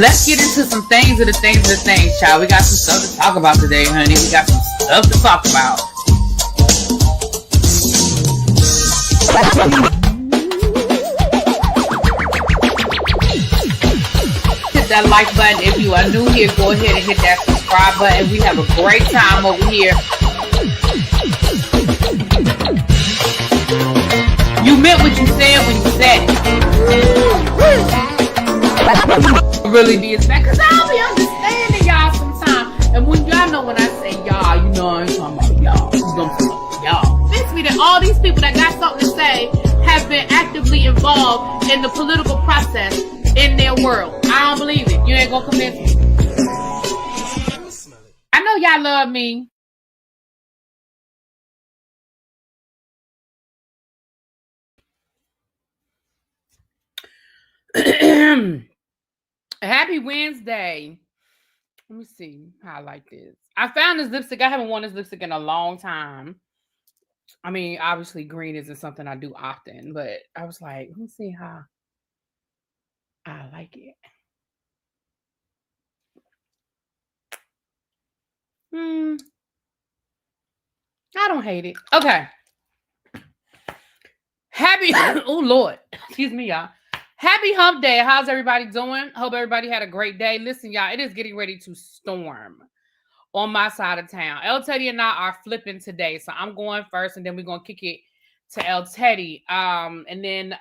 Let's get into some things, child. We got some stuff to talk about today, honey. We got some stuff to talk about. Hit that like button if you are new here. Go ahead and hit that subscribe button. We have a great time over here. You meant what you said when you said it. Really be as bad, because I don't be understanding y'all sometimes. And when y'all know when I say y'all, you know I ain't talking about y'all. Fix me that all these people that got something to say have been actively involved in the political process in their world. I don't believe it. You ain't gonna convince me. I know y'all love me. Happy Wednesday. Let me see how I like this. I found this lipstick. I haven't worn this lipstick in a long time. I mean, obviously green isn't something I do often, but I was like, let me see how I like it. I don't hate it. Okay. Happy, oh Lord, excuse me, y'all. Happy hump day. How's everybody doing? Hope everybody had a great day. Listen, y'all, it is getting ready to storm on my side of town. El Teddy and I are flipping today. So I'm going first and then we're going to kick it to El Teddy. And then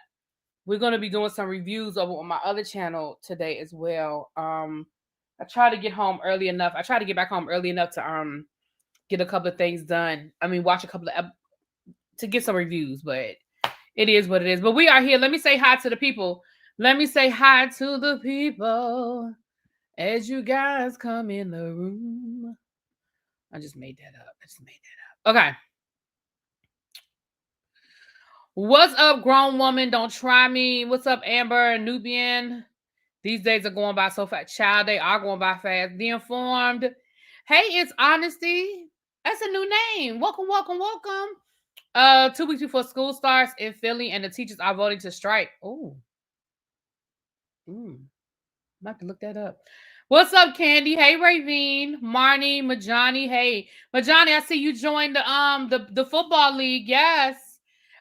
we're going to be doing some reviews over on my other channel today as well. I try to get home early enough. I try to get back home early enough to get a couple of things done. I mean, watch a couple of to get some reviews, but it is what it is. But we are here. Let me say hi to the people. Let me say hi to the people as you guys come in the room. I just made that up. Okay. What's up, grown woman? Don't try me. What's up, Amber and Nubian? These days are going by so fast. Child, they are going by fast. Be informed. Hey, it's Honesty. That's a new name. Welcome. 2 weeks before school starts in Philly and the teachers are voting to strike. Oh. I'm about to look that up. What's up, Candy? Hey, Ravine, Marnie, Majani. Hey, Majani, I see you joined the football league. Yes.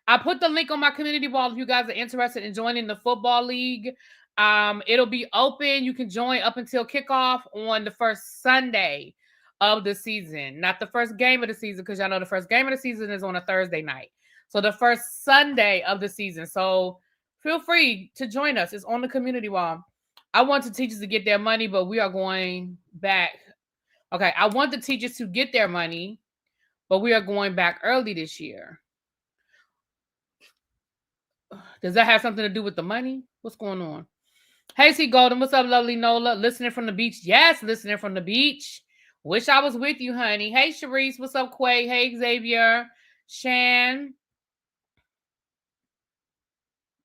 I put the link on my community wall if you guys are interested in joining the football league. It'll be open. You can join up until kickoff on the first Sunday of the season. Not the first game of the season, because y'all know the first game of the season is on a Thursday night. So the first Sunday of the season. So feel free to join us. It's on the community wall. I want the teachers to get their money, but we are going back. Okay, I want the teachers to get their money, but we are going back early this year. Does that have something to do with the money? What's going on? Hey, C. Golden. What's up, lovely Nola? Listening from the beach. Yes, listening from the beach. Wish I was with you, honey. Hey, Sharice. What's up, Quay? Hey, Xavier. Shan.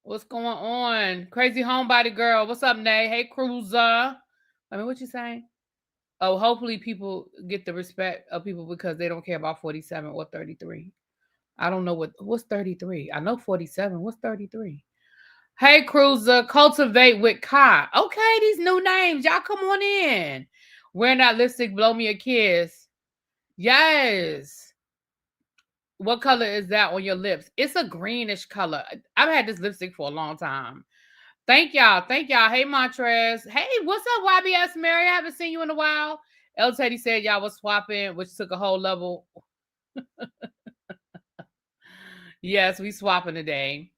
What's going on? Crazy homebody girl. What's up, Nay? Hey, Cruiser. I mean, what you saying? Oh, hopefully people get the respect of people because they don't care about 47 or 33. I don't know what's 33. I know 47. What's 33? Hey, Cruiser. Cultivate with Kai. Okay, these new names. Y'all come on in. Wearing that lipstick, blow me a kiss. Yes. What color is that on your lips? It's a greenish color. I've had this lipstick for a long time. Thank y'all. Hey, Montrez. Hey, what's up, YBS Mary? I haven't seen you in a while. El Teddy said y'all was swapping, which took a whole level. Yes, we swapping today.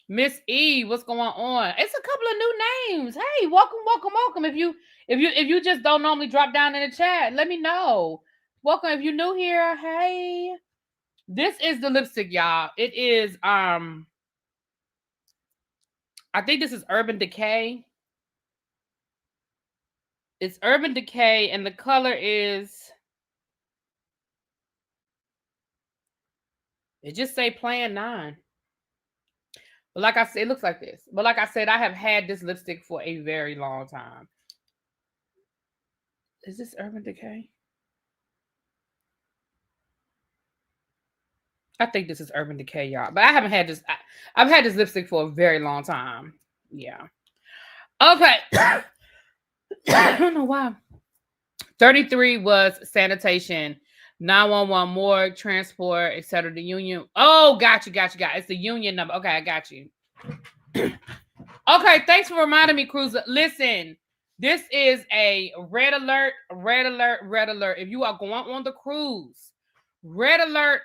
Miss E, what's going on? It's a couple of new names. Hey, welcome. If you just don't normally drop down in the chat, let me know. Welcome. If you're new here, hey. This is the lipstick, y'all. It is I think this is Urban Decay. It's Urban Decay, and the color is, it just say Plan 9. But like I said, it looks like this. But like I said, I have had this lipstick for a very long time. Is this Urban Decay? I think this is Urban Decay, y'all. But I haven't had this. I've had this lipstick for a very long time. Yeah. Okay. I don't know why. 33 was sanitation, 911 morgue, transport, etc. The union. Oh, got you. It's the union number. Okay, I got you. Okay, thanks for reminding me, Cruiser. Listen, this is a red alert. If you are going on the cruise, red alert.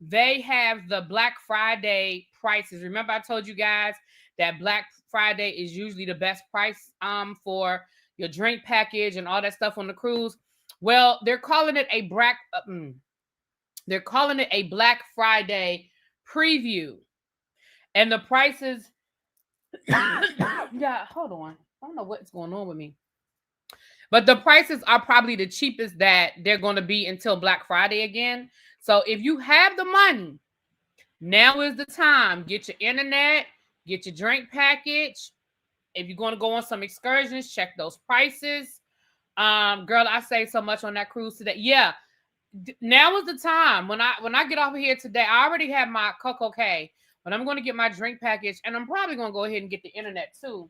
They have the Black Friday prices. Remember, I told you guys that Black Friday is usually the best price for your drink package and all that stuff on the cruise. Well, they're calling it a Black Friday preview. And the prices, yeah, hold on. I don't know what's going on with me. But the prices are probably the cheapest that they're going to be until Black Friday again. So if you have the money, now is the time. Get your internet, get your drink package. If you're going to go on some excursions, check those prices. Girl, I saved so much on that cruise today. Yeah. Now is the time. When I get off of here today, I already have my Coco K, but I'm going to get my drink package, and I'm probably going to go ahead and get the internet too.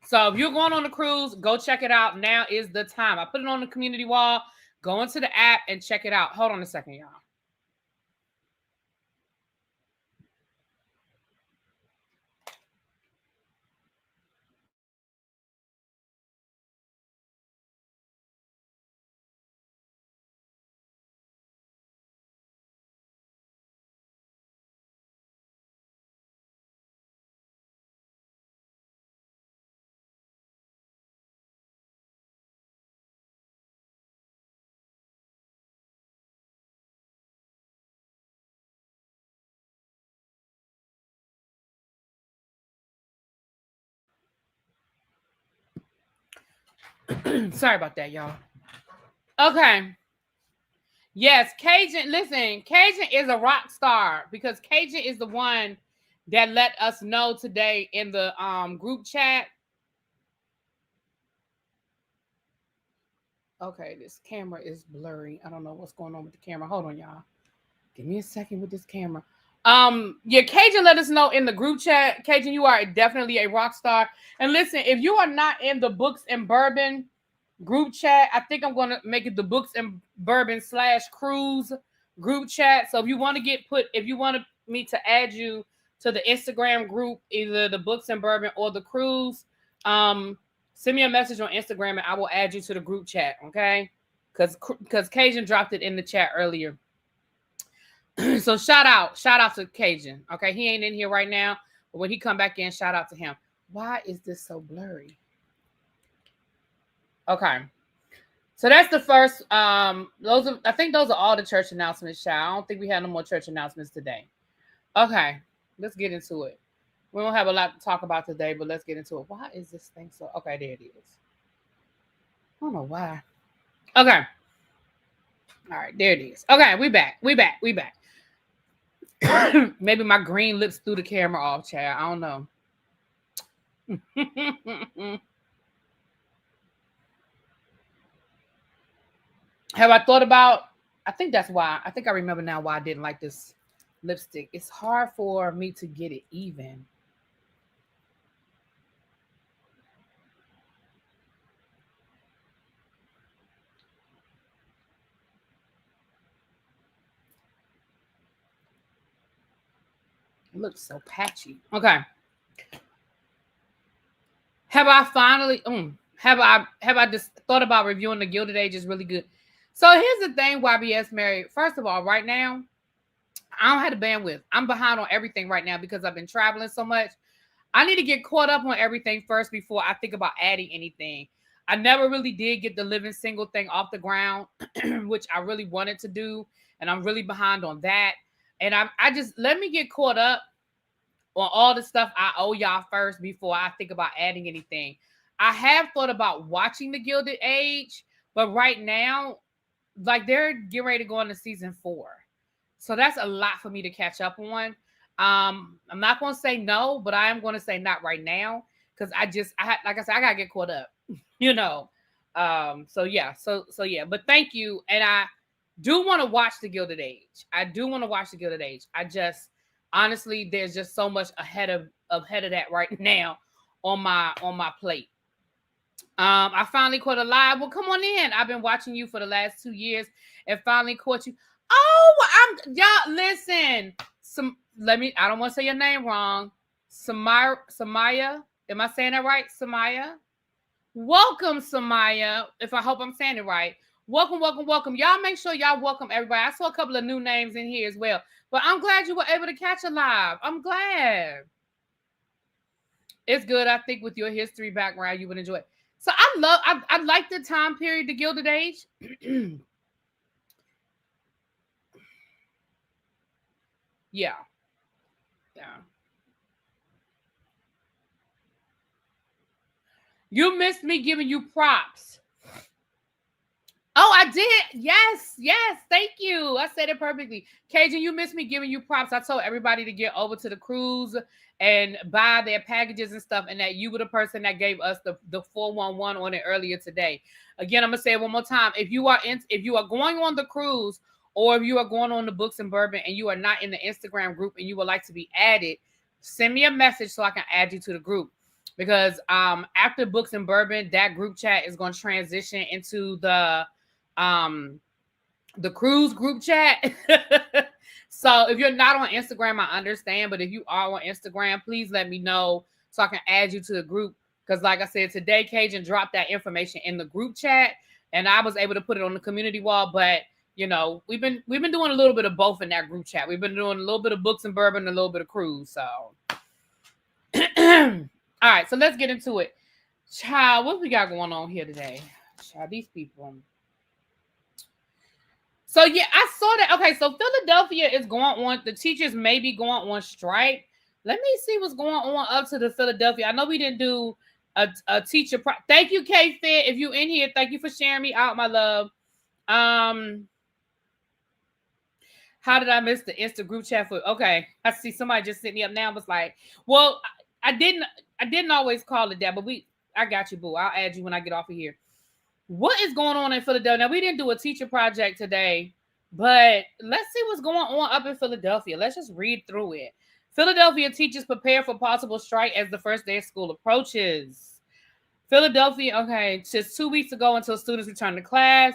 So if you're going on a cruise, go check it out. Now is the time. I put it on the community wall. Go into the app and check it out. Hold on a second, y'all. Sorry about that, y'all. Okay. Yes, Cajun. Listen, Cajun is a rock star because Cajun is the one that let us know today in the group chat. Okay, this camera is blurry. I don't know what's going on with the camera. Hold on, y'all. Give me a second with this camera. Yeah, Cajun let us know in the group chat. Cajun, you are definitely a rock star. And listen, if you are not in the Books and Bourbon group chat, I think I'm going to make it the Books and Bourbon /cruise group chat. So if you want me to add you to the Instagram group, either the Books and Bourbon or the cruise, send me a message on Instagram and I will add you to the group chat. Okay. Because Cajun dropped it in the chat earlier. So shout out to Cajun. Okay, he ain't in here right now, but when he come back in, shout out to him. Why is this so blurry? Okay, so that's the first. I think those are all the church announcements, child. I don't think we have no more church announcements today. Okay, let's get into it. We don't have a lot to talk about today, but let's get into it. Why is this thing so? Okay, there it is. I don't know why. Okay. All right, there it is. Okay, we back. Maybe my green lips threw the camera off, child. I don't know. Have I thought about? I think that's why. I think I remember now why I didn't like this lipstick. It's hard for me to get it even. It looks so patchy. Okay. Have I finally? Have I just thought about reviewing the Gilded Age? Is really good. So here's the thing, YBS Mary. First of all, right now, I don't have the bandwidth. I'm behind on everything right now because I've been traveling so much. I need to get caught up on everything first before I think about adding anything. I never really did get the living single thing off the ground, which I really wanted to do. And I'm really behind on that. And I just let me get caught up on all the stuff I owe y'all first before I think about adding anything. I have thought about watching the Gilded Age, but right now, like they're getting ready to go into season 4. So that's a lot for me to catch up on. I'm not going to say no, but I am going to say not right now because like I said, I got to get caught up, you know. So yeah. But thank you. And I do want to watch the Gilded Age. I just honestly, there's just so much ahead of that right now on my plate. I finally caught a live. Well, come on in. I've been watching you for the last 2 years and finally caught you. Oh, y'all listen. I don't want to say your name wrong. Samaya. Am I saying that right? Samaya. Welcome, Samaya. If I hope I'm saying it right. Welcome, welcome, welcome. Y'all make sure y'all welcome everybody. I saw a couple of new names in here as well. But I'm glad you were able to catch a live. I'm glad. It's good. I think with your history background, you would enjoy it. So I like the time period, the Gilded Age. Yeah. Yeah. You missed me giving you props. Oh, I did. Yes. Thank you. I said it perfectly. Cajun, you missed me giving you props. I told everybody to get over to the cruise and buy their packages and stuff, and that you were the person that gave us the 411 on it earlier today. Again, I'm gonna say it one more time. If you are going on the cruise, or if you are going on the Books and Bourbon and you are not in the Instagram group and you would like to be added, send me a message so I can add you to the group. Because after Books and Bourbon, that group chat is going to transition into the cruise group chat. So if you're not on Instagram, I understand. But if you are on Instagram, please let me know so I can add you to the group. Because like I said, today Cajun dropped that information in the group chat, and I was able to put it on the community wall. But you know, we've been doing a little bit of both in that group chat. We've been doing a little bit of Books and Bourbon, and a little bit of cruise. So all right, so let's get into it. Child, what we got going on here today? Child, these people. So yeah, I saw that. Okay, so Philadelphia is going on. The teachers may be going on strike. Let me see what's going on up to the Philadelphia. I know we didn't do a teacher. Thank you, K Fit. If you in here, thank you for sharing me out, my love. How did I miss the Insta group chat for? Okay, I see somebody just sitting me up now. Was like, well, I didn't always call it that, but I got you, boo. I'll add you when I get off of here. What is going on in Philadelphia? Now, we didn't do a teacher project today, but let's see what's going on up in Philadelphia. Let's just read through it. Philadelphia teachers prepare for possible strike as the first day of school approaches. Philadelphia, okay, just 2 weeks ago until students return to class.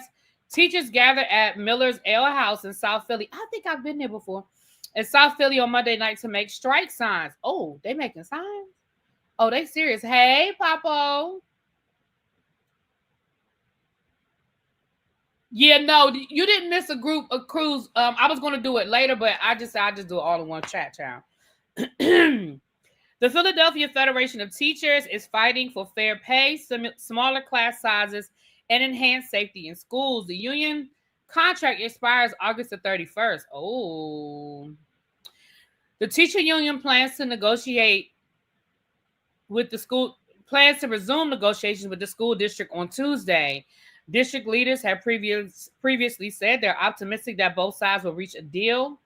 Teachers gather at Miller's Ale House in South Philly. I think I've been there before. In South Philly on Monday night to make strike signs. Oh, they making signs? Oh, they serious. Hey, Papo. Yeah, no, you didn't miss a cruise. I was going to do it later, but I just do it all in one chat, child. The Philadelphia Federation of Teachers is fighting for fair pay, smaller class sizes, and enhanced safety in schools. The union contract expires August the 31st. Oh. The teacher union plans to negotiate with the school, plans to resume negotiations with the school district on Tuesday. District leaders have previously said they're optimistic that both sides will reach a deal.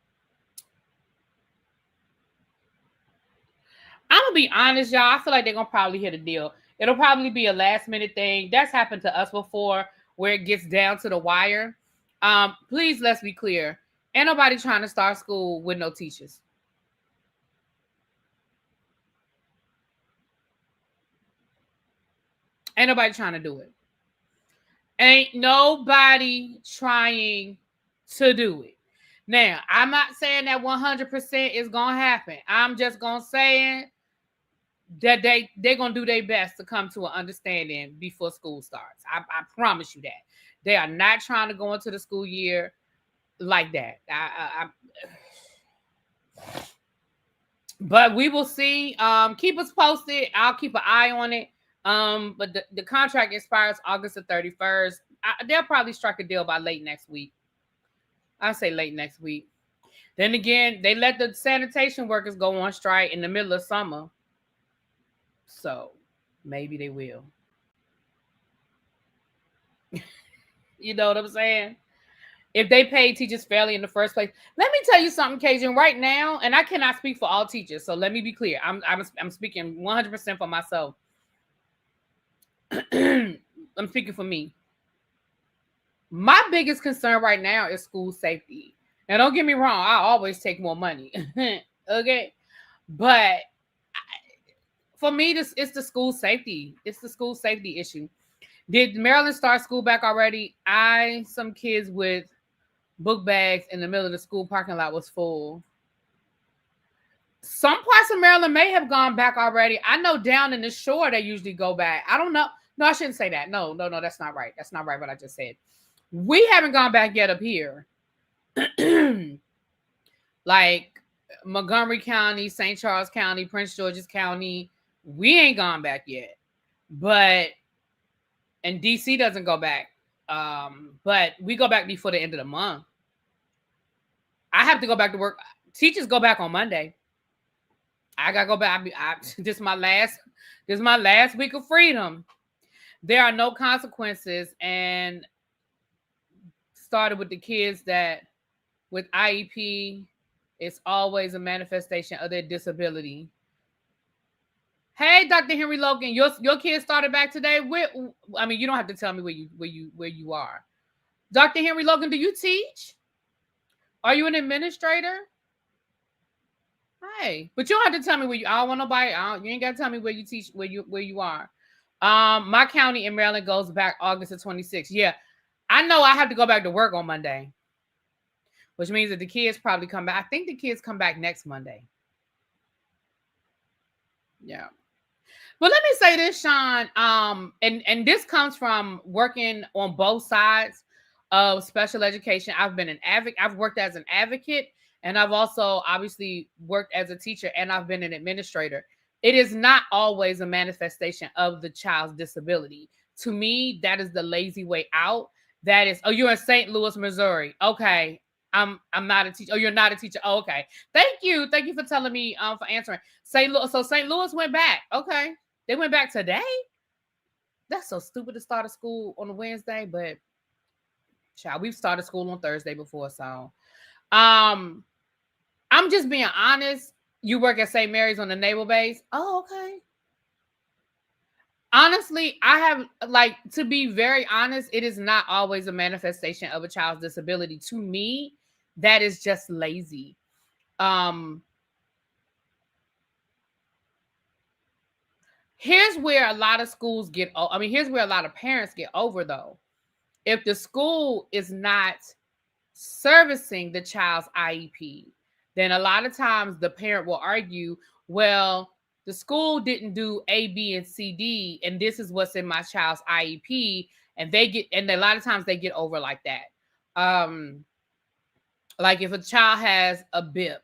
I'm going to be honest, y'all. I feel like they're going to probably hit a deal. It'll probably be a last-minute thing. That's happened to us before, where it gets down to the wire. Please, let's be clear. Ain't nobody trying to start school with no teachers. Ain't nobody trying to do it. Ain't nobody trying to do it. Now, I'm not saying that 100% is going to happen. I'm just going to say that they're going to do their best to come to an understanding before school starts. I promise you that. They are not trying to go into the school year like that. But we will see. Keep us posted. I'll keep an eye on it. But the contract expires August the 31st. They'll probably strike a deal by late next week. I'll say late next week. Then again, they let the sanitation workers go on strike in the middle of summer. So maybe they will. You know what I'm saying? If they pay teachers fairly in the first place. Let me tell you something, Cajun, right now, and I cannot speak for all teachers, so let me be clear. I'm speaking 100% for myself. I'm speaking for me. My biggest concern right now is school safety. Now, don't get me wrong. I always take more money. Okay. But for me, this it's the school safety. It's the school safety issue. Did Maryland start school back already? Some kids with book bags in the middle of the school parking lot was full. Some parts of Maryland may have gone back already. I know down in the shore they usually go back. I don't know. No, I shouldn't say that. No, that's not right. That's not right what I just said. We haven't gone back yet up here. Like Montgomery County, St. Charles County, Prince George's County, we ain't gone back yet. But and DC doesn't go back. But we go back before the end of the month. I have to go back to work. Teachers go back on Monday. I gotta go back. This is my last week of freedom. There are no consequences, and started with the kids that with IEP, it's always a manifestation of their disability. Hey, Dr. Henry Logan, your kids started back today. I mean, you don't have to tell me where you are. Dr. Henry Logan, do you teach? Are you an administrator? Hey, but you don't have to tell me where you. I don't want nobody. You ain't got to tell me where you teach, where you are. My county in Maryland goes back August of 26th. Yeah, I know I have to go back to work on Monday, which means that the kids probably come back. I think the kids come back next Monday. Yeah. But let me say this, Sean. And this comes from working on both sides of special education. I've been an advocate. I've worked as an advocate, and I've also obviously worked as a teacher, and I've been an administrator. It is not always a manifestation of the child's disability. To me, that is the lazy way out. That is, oh, you're in St. Louis, Missouri. Okay. I'm not a teacher. Oh, you're not a teacher. Oh, okay. Thank you for telling me for answering. St. Louis went back. Okay. They went back today. That's so stupid to start a school on a Wednesday, but child, we've started school on Thursday before, so I'm just being honest. You work at St. Mary's on the naval base. Oh, okay. Honestly, I have, like, to be very honest, it is not always a manifestation of a child's disability. To me, that is just lazy. Here's where a lot of schools get, here's where a lot of parents get over, though. If the school is not servicing the child's IEP, then a lot of times the parent will argue, well, the school didn't do A, B, and C, D, and this is what's in my child's IEP, and a lot of times they get over like that. Like if a child has a BIP,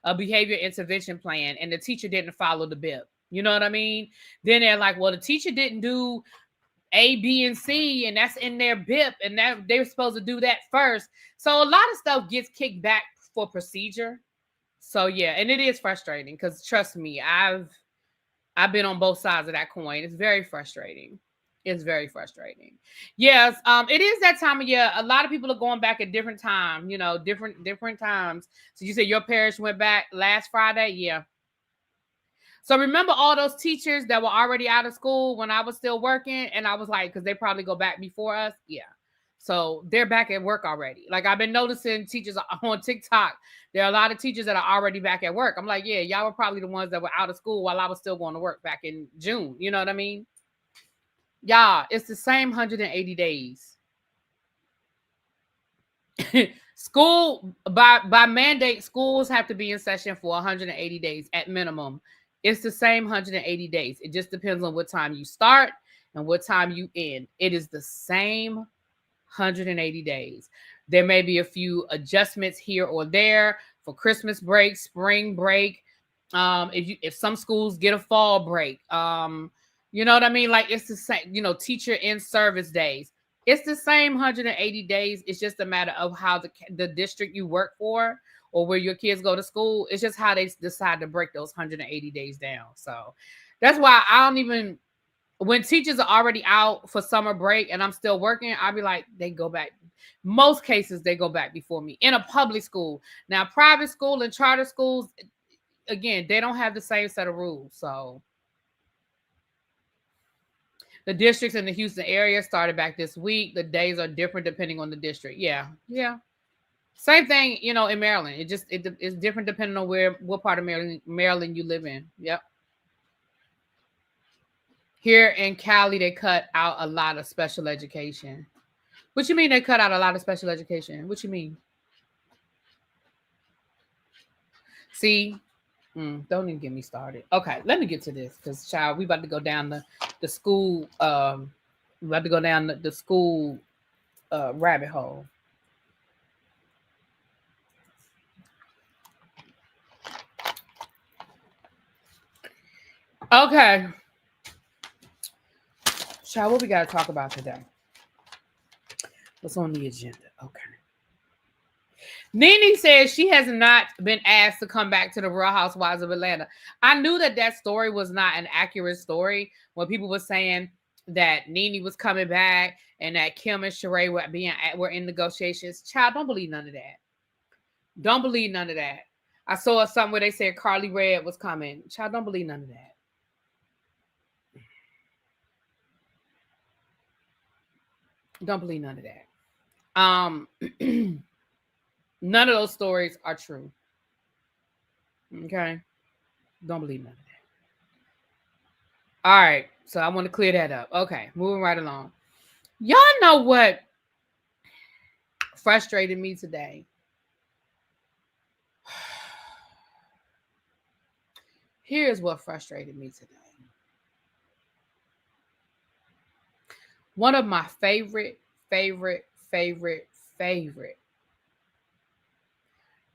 a behavior intervention plan, and the teacher didn't follow the BIP, you know what I mean? Then they're like, well, the teacher didn't do A, B, and C, and that's in their BIP, and that they were supposed to do that first. So a lot of stuff gets kicked back for procedure. So yeah, and it is frustrating because trust me, I've been on both sides of that coin. It's very frustrating. It's very frustrating. Yes, it is that time of year. A lot of people are going back at different times, different times. So you said your parish went back last Friday? Yeah. So remember all those teachers that were already out of school when I was still working, and I was like, because they probably go back before us. Yeah. So they're back at work already. Like I've been noticing teachers on TikTok. There are a lot of teachers that are already back at work. I'm like, yeah, y'all were probably the ones that were out of school while I was still going to work back in June. You know what I mean? Y'all, it's the same 180 days. School, by mandate, schools have to be in session for 180 days at minimum. It's the same 180 days. It just depends on what time you start and what time you end. It is the same 180 days. There may be a few adjustments here or there for Christmas break, spring break. If some schools get a fall break, you know what I mean? Like it's the same, teacher in service days. It's the same 180 days. It's just a matter of how the district you work for or where your kids go to school. It's just how they decide to break those 180 days down. So that's why I don't even, when teachers are already out for summer break and I'm still working, I'll be like, they go back. Most cases, they go back before me in a public school. Now, private school and charter schools, again, they don't have the same set of rules. So the districts in the Houston area started back this week. The days are different depending on the district. Yeah. Same thing, in Maryland. It's different depending on what part of Maryland you live in. Yep. Here in Cali, they cut out a lot of special education. What you mean they cut out a lot of special education? What you mean? See, don't even get me started. Okay, let me get to this because, child, we about to go down the school. We about to go down the school rabbit hole. Okay, child, what we got to talk about today? What's on the agenda? Okay. NeNe says she has not been asked to come back to the Real Housewives of Atlanta. I knew that story was not an accurate story when people were saying that NeNe was coming back and that Kim and Sheree were in negotiations. Child, don't believe none of that. Don't believe none of that. I saw something where they said Carly Red was coming. Child, don't believe none of that. Don't believe none of that. None of those stories are true. Okay? Don't believe none of that. All right. So I want to clear that up. Okay. Moving right along. Y'all know what frustrated me today? Here's what frustrated me today. One of my favorite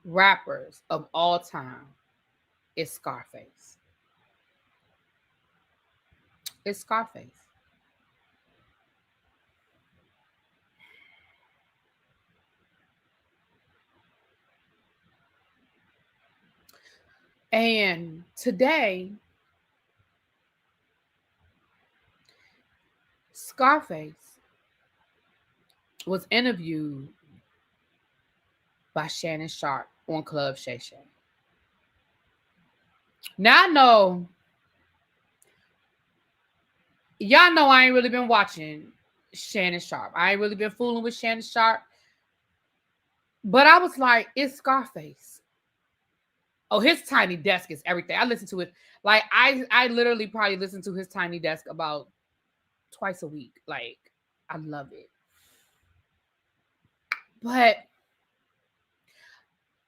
rappers of all time is Scarface. It's Scarface. And today, Scarface was interviewed by Shannon Sharpe on Club Shay Shay. Now I know, y'all know I ain't really been watching Shannon Sharpe. I ain't really been fooling with Shannon Sharpe. But I was like, it's Scarface. Oh, his tiny desk is everything. I listen to it. Like, I literally probably listen to his tiny desk about twice a week. Like, I love it. But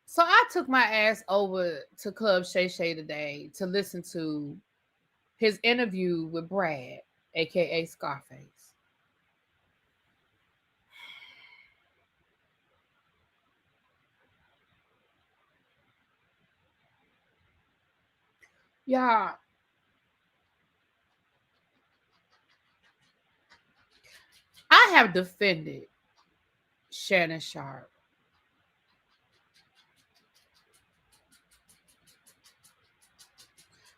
so I took my ass over to Club Shay Shay today to listen to his interview with Brad, aka Scarface. Yeah. I have defended Shannon Sharpe.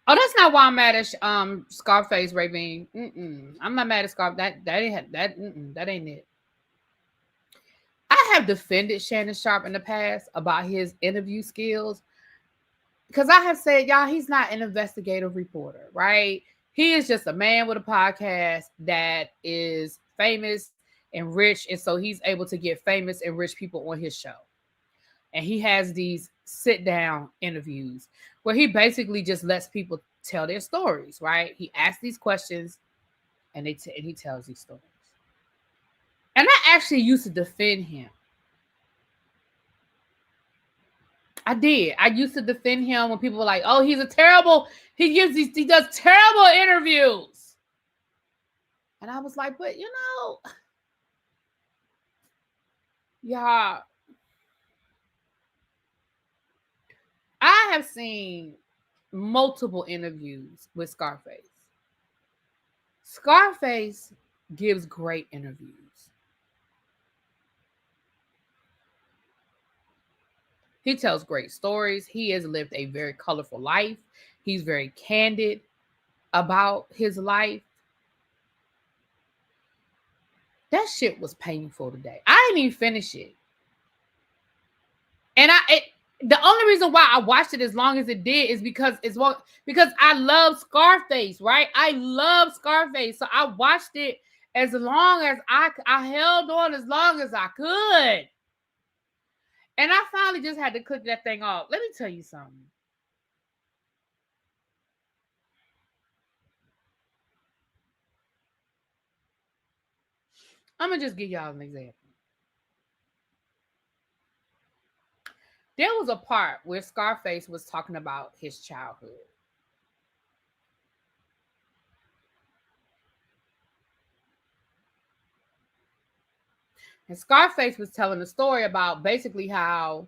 Oh, that's not why I'm mad at Scarface, Ravine. I'm not mad at Scarface. That ain't it. I have defended Shannon Sharpe in the past about his interview skills because I have said, y'all, he's not an investigative reporter, right? He is just a man with a podcast that is famous and rich, and so he's able to get famous and rich people on his show. And he has these sit-down interviews where he basically just lets people tell their stories, right? He asks these questions and he tells these stories. And I actually used to defend him. I did. I used to defend him when people were like, "Oh, he does terrible interviews." And I was like, "But yeah, I have seen multiple interviews with Scarface. Scarface gives great interviews. He tells great stories. He has lived a very colorful life. He's very candid about his life. That shit was painful today. I didn't even finish it. And the only reason why I watched it as long as it did is because I love Scarface, right? I love Scarface. So I watched it as long as I held on as long as I could. And I finally just had to click that thing off. Let me tell you something. I'm going to just give y'all an example. There was a part where Scarface was talking about his childhood. And Scarface was telling a story about basically how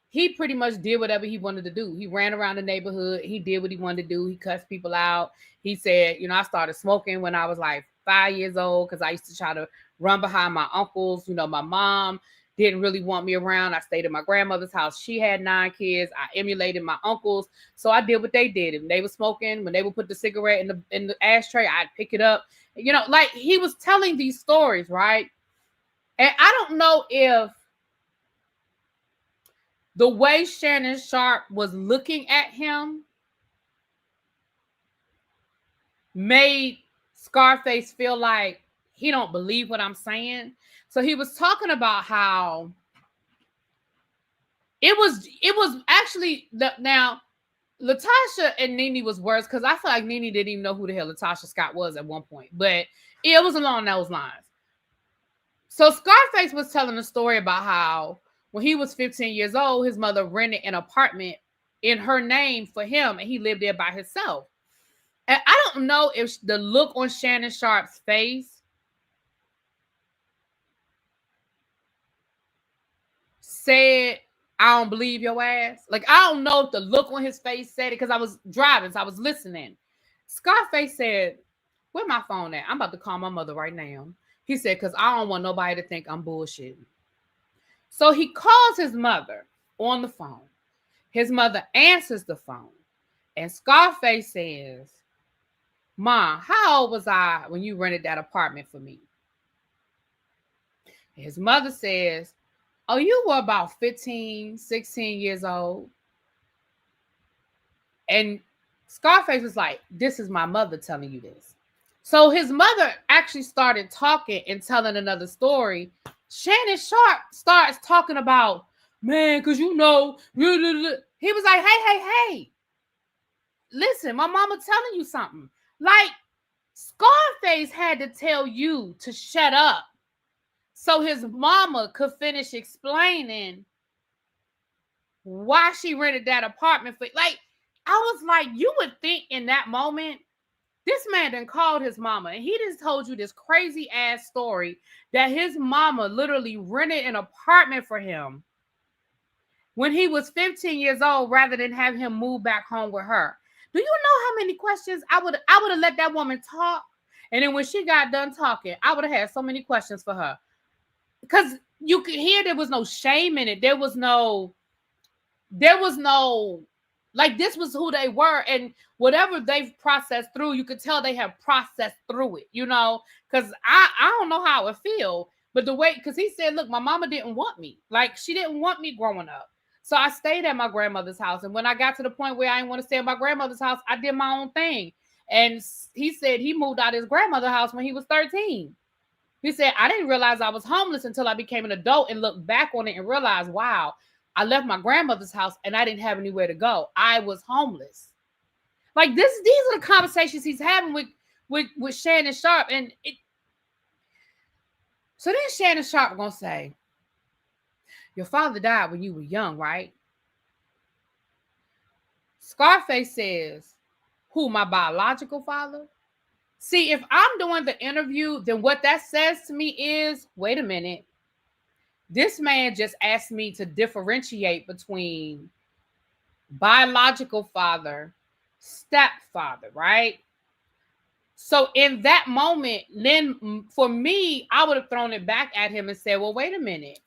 he pretty much did whatever he wanted to do. He ran around the neighborhood. He did what he wanted to do. He cussed people out. He said, I started smoking when I was like 5 years old because I used to try to run behind my uncles. My mom didn't really want me around. I stayed at my grandmother's house. She had 9 kids. I emulated my uncles. So I did what they did. When they were smoking, when they would put the cigarette in the ashtray, I'd pick it up. Like he was telling these stories, right? And I don't know if the way Shannon Sharpe was looking at him made Scarface feel like he don't believe what I'm saying. So he was talking about how it was actually now Latasha and NeNe was worse because I feel like NeNe didn't even know who the hell Latasha Scott was at one point, but it was along those lines. So Scarface was telling a story about how when he was 15 years old, his mother rented an apartment in her name for him, and he lived there by himself. And I don't know if the look on Shannon Sharpe's face said, I don't believe your ass. Like, I don't know if the look on his face said it because I was driving, so I was listening. Scarface said, where my phone at? I'm about to call my mother right now. He said, because I don't want nobody to think I'm bullshitting. So he calls his mother on the phone. His mother answers the phone. And Scarface says, Mom, how old was I when you rented that apartment for me? His mother says, oh, you were about 15, 16 years old. And Scarface was like, this is my mother telling you this. So his mother actually started talking and telling another story. Shannon Sharpe starts talking about, man, because he was like, hey, listen, my mama telling you something. Like, Scarface had to tell you to shut up so his mama could finish explaining why she rented that apartment for. Like, I was like, you would think in that moment, this man done called his mama and he just told you this crazy ass story that his mama literally rented an apartment for him when he was 15 years old rather than have him move back home with her. Do you know how many questions I would have let that woman talk? And then when she got done talking, I would have had so many questions for her. Because you could hear there was no shame in it. There was no, like, this was who they were. And whatever they've processed through, you could tell they have processed through it, because I don't know how it feel. But the way, because he said, look, my mama didn't want me. Like, she didn't want me growing up. So I stayed at my grandmother's house. And when I got to the point where I didn't want to stay at my grandmother's house, I did my own thing. And he said he moved out of his grandmother's house when he was 13. He said, I didn't realize I was homeless until I became an adult and looked back on it and realized, wow, I left my grandmother's house and I didn't have anywhere to go. I was homeless. Like, these are the conversations he's having with Shannon Sharpe. And so then Shannon Sharpe gonna say, your father died when you were young, right? Scarface says, who, my biological father? See, if I'm doing the interview, then what that says to me is, wait a minute. This man just asked me to differentiate between biological father, stepfather, right? So in that moment, then for me, I would have thrown it back at him and said, well, wait a minute.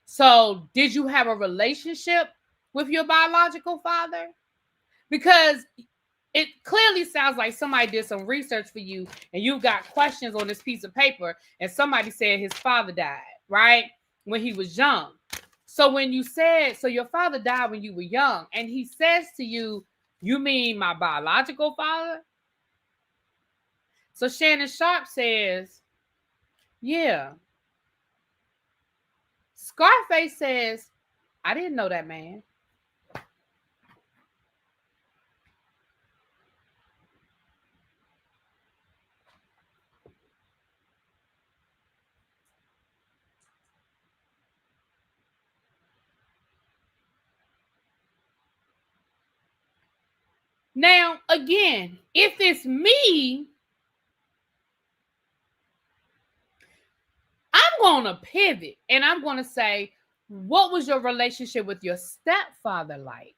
So did you have a relationship with your biological father? Because it clearly sounds like somebody did some research for you and you got questions on this piece of paper and somebody said his father died, right? When he was young. So when you said, so your father died when you were young, and he says to you, you mean my biological father? So Shannon Sharpe says, yeah. Scarface says, I didn't know that man. Now, again, if it's me, I'm going to pivot and I'm going to say, what was your relationship with your stepfather like?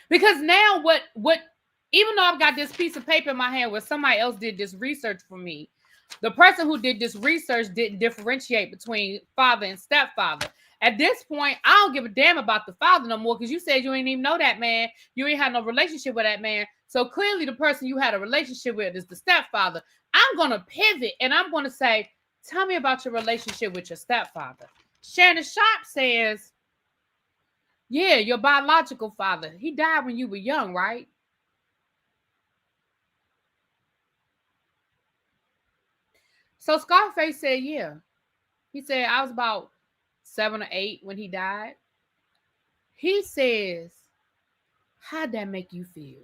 Because now what even though I've got this piece of paper in my hand where somebody else did this research for me, the person who did this research didn't differentiate between father and stepfather. At this point, I don't give a damn about the father no more because you said you ain't even know that man. You ain't had no relationship with that man. So clearly the person you had a relationship with is the stepfather. I'm going to pivot and I'm going to say, tell me about your relationship with your stepfather. Shannon Sharp says, yeah, your biological father. He died when you were young, right? So Scarface said, yeah. He said, I was about 7 or 8 when he died. He says, how'd that make you feel?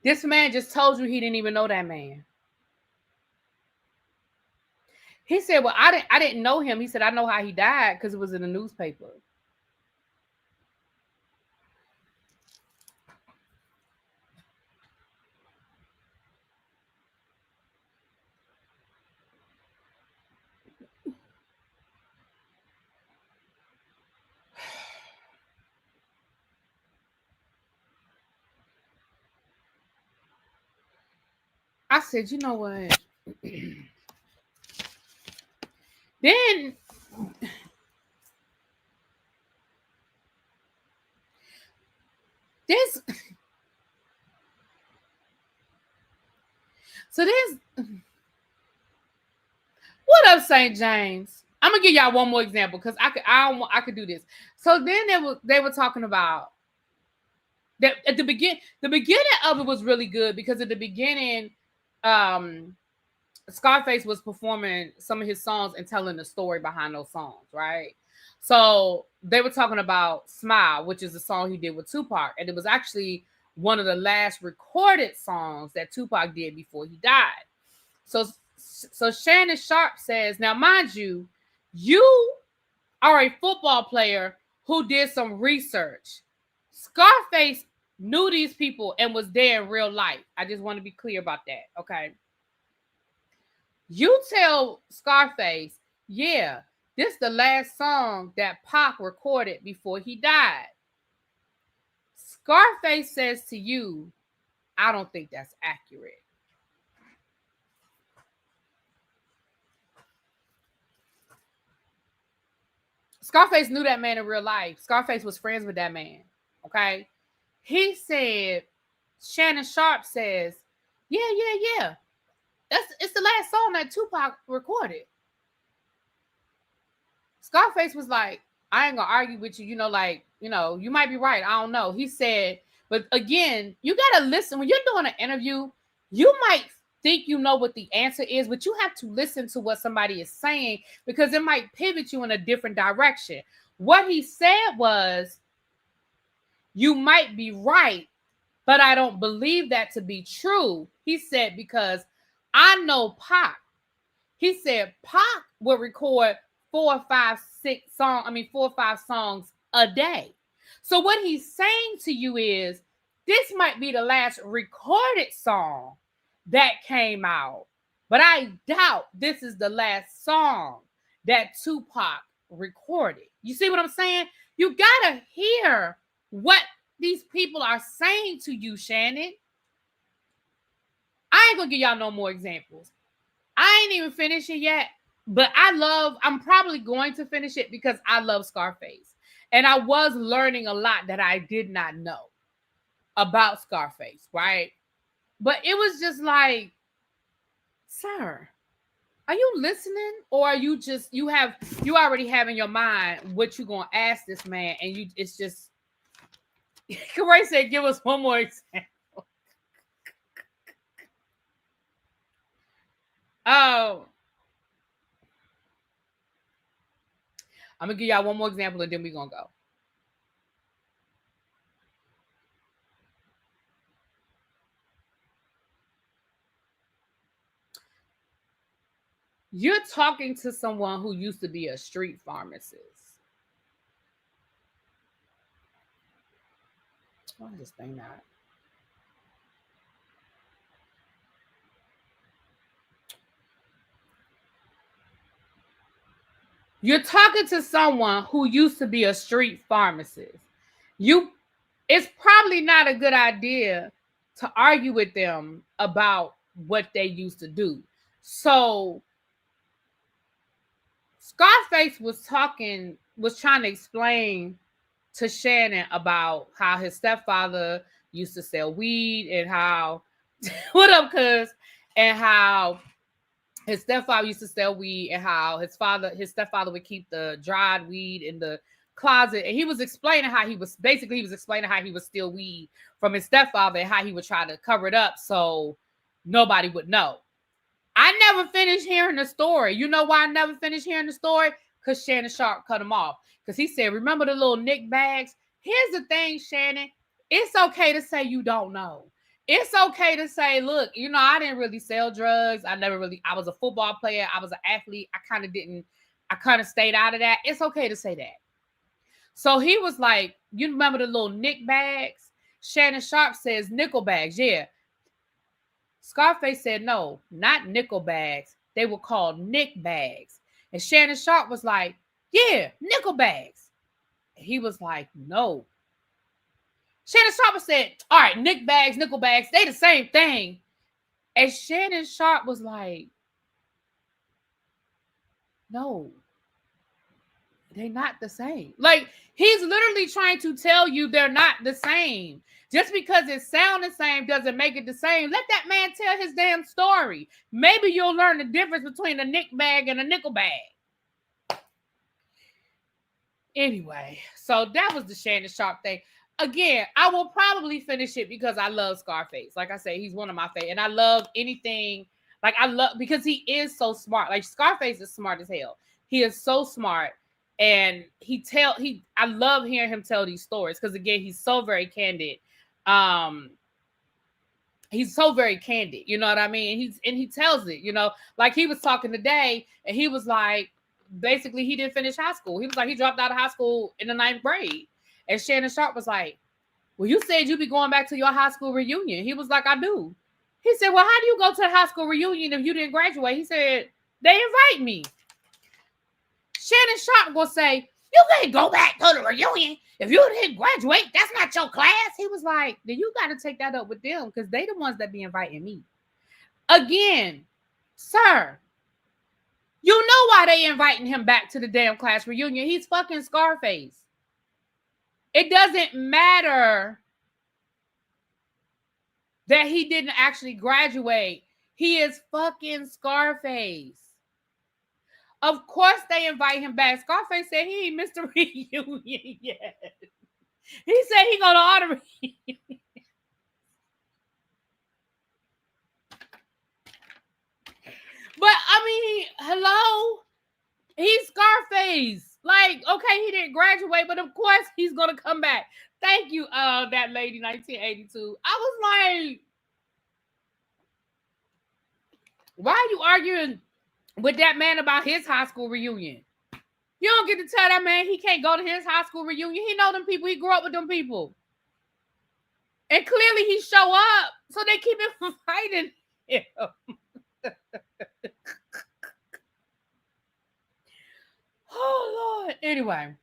This man just told you he didn't even know that man. He said, well, I didn't know him. He said, I know how he died because it was in the newspaper. I said, you know what? Then this so this what up, St. James? I'm gonna give y'all one more example because I could do this. So then they were talking about that at the beginning of it was really good because at the beginning, Scarface was performing some of his songs and telling the story behind those songs, right? So they were talking about Smile, which is a song he did with Tupac, and it was actually one of the last recorded songs that Tupac did before he died. So Shannon Sharp says, now mind you, you are a football player who did some research. Scarface knew these people and was there in real life. I just want to be clear about that, okay? You tell Scarface, yeah, this is the last song that Pac recorded before he died. Scarface says to you, I don't think that's accurate. Scarface knew that man in real life. Scarface was friends with that man, okay? He said, Shannon Sharp says, yeah. It's the last song that Tupac recorded. Scarface was like, I ain't gonna argue with you, you might be right. I don't know. He said, but again, you gotta listen. When you're doing an interview, you might think you know what the answer is, but you have to listen to what somebody is saying because it might pivot you in a different direction. What he said was, you might be right, but I don't believe that to be true. He said, because I know Pac. He said Pac will record 4 or 5 songs a day. So what he's saying to you is, this might be the last recorded song that came out, but I doubt this is the last song that Tupac recorded. You see what I'm saying? You gotta hear what these people are saying to you, Shannon. I ain't gonna give y'all no more examples. I ain't even finished it yet, but I'm probably going to finish it because I love Scarface. And I was learning a lot that I did not know about Scarface, right? But it was just like, sir, are you listening? Or are you just, you already have in your mind what you're going to ask this man, and it's just, Carrie said, give us one more example. Oh, I'm gonna give y'all one more example and then we're gonna go. You're talking to someone who used to be a street pharmacist. Why is this thing not? You're talking to someone who used to be a street pharmacist. You, it's probably not a good idea to argue with them about what they used to do. So Scarface was trying to explain to Shannon about how his stepfather used to sell weed and how what up, cuz, and how his stepfather used to sell weed and how his stepfather would keep the dried weed in the closet. And he was explaining how he was explaining how he would steal weed from his stepfather and how he would try to cover it up so nobody would know. I never finished hearing the story. You know why I never finished hearing the story? Because Shannon Sharp cut him off. Because he said, remember the little Nick bags? Here's the thing, Shannon. It's okay to say you don't know. It's okay to say, look, I didn't really sell drugs. I was a football player. I was an athlete. I kind of stayed out of that. It's okay to say that. So he was like, you remember the little Nick bags? Shannon Sharp says nickel bags. Yeah. Scarface said, no, not nickel bags. They were called Nick bags. And Shannon Sharp was like, yeah, nickel bags. And he was like, no. Shannon Sharp said, all right, Nick bags, nickel bags, they the same thing. And Shannon Sharp was like, no, they're not the same. Like, he's literally trying to tell you they're not the same. Just because it sounds the same doesn't make it the same. Let that man tell his damn story. Maybe you'll learn the difference between a Nick bag and a nickel bag. Anyway, so that was the Shannon Sharp thing. Again, I will probably finish it because I love Scarface. Like I say, he's one of my favorites. And I love anything. Like, I love, because he is so smart. Like, Scarface is smart as hell. He is so smart. And I love hearing him tell these stories. Because again, he's so very candid. He's so very candid. You know what I mean? And he tells it, like he was talking today and he was like, basically he didn't finish high school. He was like, he dropped out of high school in the 9th grade. And Shannon Sharp was like, well, you said you'd be going back to your high school reunion. He was like, I do. He said, well, how do you go to the high school reunion if you didn't graduate? He said, they invite me. Shannon Sharp will say, you can't go back to the reunion if you didn't graduate. That's not your class. He was like, then you got to take that up with them because they the ones that be inviting me. Again, sir, you know why they inviting him back to the damn class reunion. He's fucking Scarface. It doesn't matter that he didn't actually graduate. He is fucking Scarface. Of course they invite him back. Scarface said he ain't missed the reunion yet. He said he go to all the reunions. But I mean, hello? He's Scarface. Like, okay, he didn't graduate, but of course he's gonna come back. Thank you, that lady, 1982. I was like, why are you arguing with that man about his high school reunion? You don't get to tell that man he can't go to his high school reunion. He know them people. He grew up with them people. And clearly he show up. So they keep inviting him. Oh, Lord. Anyway.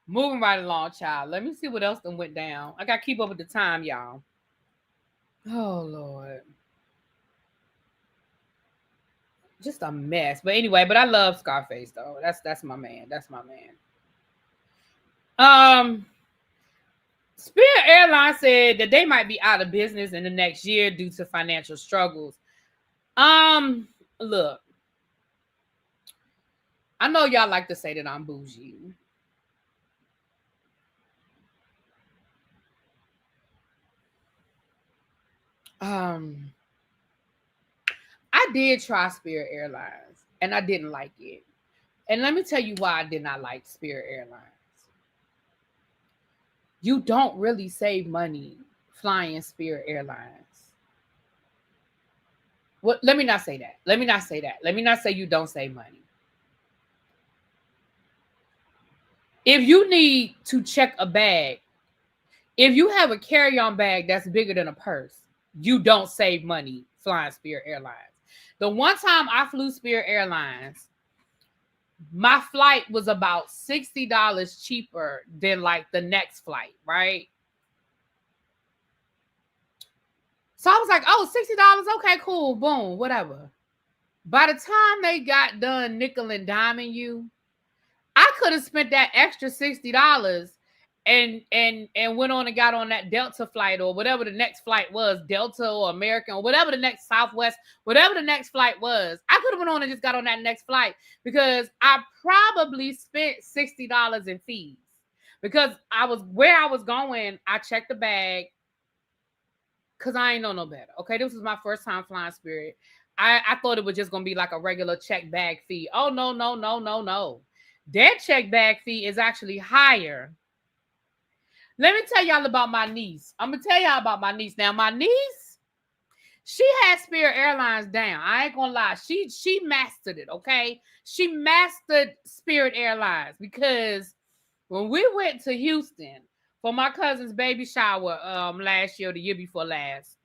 Moving right along, child. Let me see what else done went down. I got to keep up with the time, y'all. Oh, Lord. Just a mess. But anyway, but I love Scarface, though. That's my man. That's my man. Spirit Airlines said that they might be out of business in the next year due to financial struggles. Look. I know y'all like to say that I'm bougie. I I did try Spirit Airlines and I didn't like it. And let me tell you why I did not like Spirit Airlines. You don't really save money flying Spirit Airlines. Well, let me not say that. Let me not say you don't save money. If you need to check a bag, if you have a carry-on bag that's bigger than a purse, you don't save money flying Spirit Airlines. The one time I flew Spirit Airlines, my flight was about $60 cheaper than like the next flight, right? So I was like, oh, $60. Okay, cool. Boom, whatever. By the time they got done nickel and diming you, I could have spent that extra $60 and went on and got on that Delta flight or whatever the next flight was, Delta or American or whatever the next Southwest, whatever the next flight was. I could have went on and just got on that next flight because I probably spent $60 in fees because where I was going. I checked the bag because I ain't know no better. Okay, this was my first time flying Spirit. I thought it was just gonna be like a regular check bag fee. Oh no. Their check bag fee is actually higher. Let me tell y'all about my niece. I'm gonna tell y'all about my niece. Now, my niece, she had Spirit Airlines down. I ain't gonna lie. She mastered it, okay? She mastered Spirit Airlines because when we went to Houston for my cousin's baby shower last year, the year before last,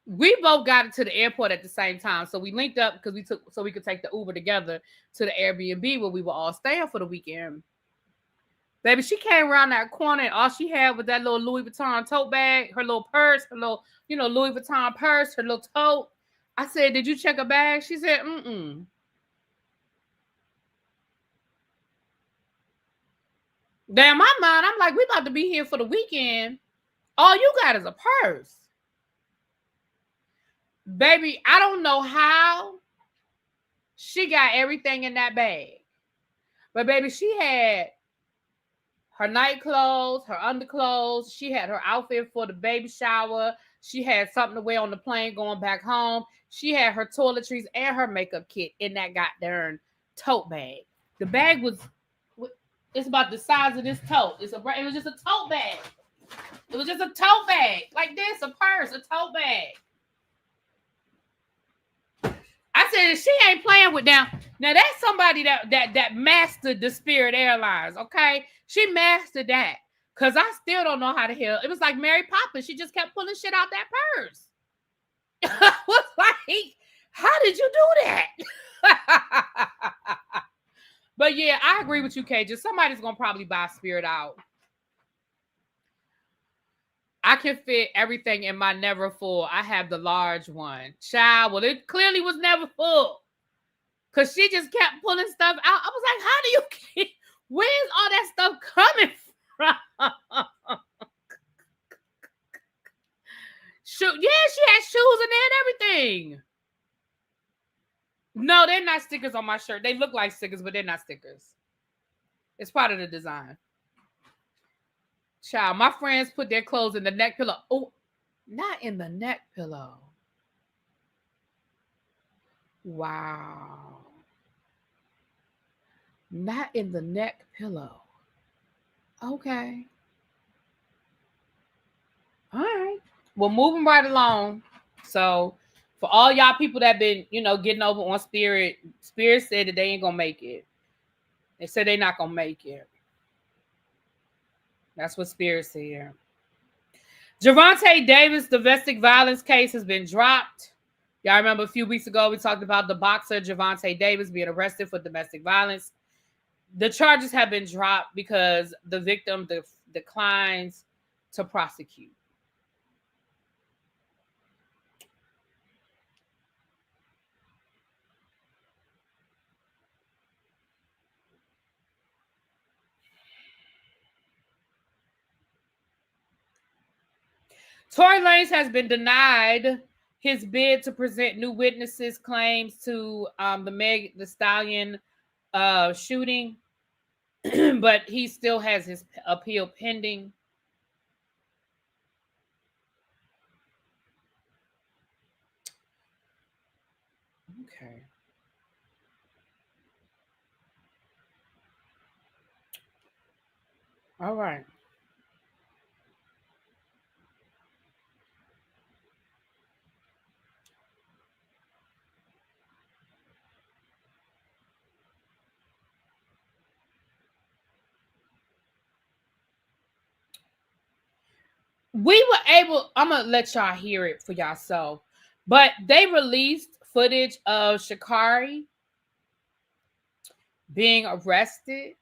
we both got to the airport at the same time. So we linked up because we could take the Uber together to the Airbnb where we were all staying for the weekend. Baby, she came around that corner and all she had was that little Louis Vuitton tote bag, her little purse, her little, Louis Vuitton purse, her little tote. I said, did you check a bag? She said, mm-mm. Now, in my mind, I'm like, we about to be here for the weekend. All you got is a purse. Baby, I don't know how she got everything in that bag. But baby, she had her night clothes, her underclothes. She had her outfit for the baby shower. She had something to wear on the plane going back home. She had her toiletries and her makeup kit in that goddamn tote bag. The bag was, it's about the size of this tote. It was just a tote bag. It was just a tote bag. Like this, a purse, a tote bag. I said, she ain't playing with now. Now that's somebody that mastered the Spirit Airlines, okay? She mastered that. Cause I still don't know how the hell. It was like Mary Poppins. She just kept pulling shit out that purse. I was like, how did you do that? But yeah, I agree with you, Cajun. Somebody's gonna probably buy Spirit out. I can fit everything in my never full. I have the large one. Child, well, it clearly was never full. Because she just kept pulling stuff out. I was like, how do you keep, where's all that stuff coming from? Yeah, she had shoes in there and everything. No, they're not stickers on my shirt. They look like stickers, but they're not stickers. It's part of the design. Child, my friends put their clothes in the neck pillow. Oh, not in the neck pillow. Wow. Not in the neck pillow. Okay. All right. Well, moving right along. So, for all y'all people that been, getting over on Spirit, Spirit said that they ain't gonna make it. They said they're not gonna make it. That's what Spirit said. Gervonta Davis domestic violence case has been dropped. Y'all remember a few weeks ago we talked about the boxer Gervonta Davis being arrested for domestic violence. The charges have been dropped because the victim declines to prosecute. Tory Lanez has been denied his bid to present new witnesses claims to the Meg Thee Stallion shooting, but he still has his appeal pending. Okay. All right. We were able, I'm gonna let y'all hear it for yourself, but they released footage of Shakari being arrested.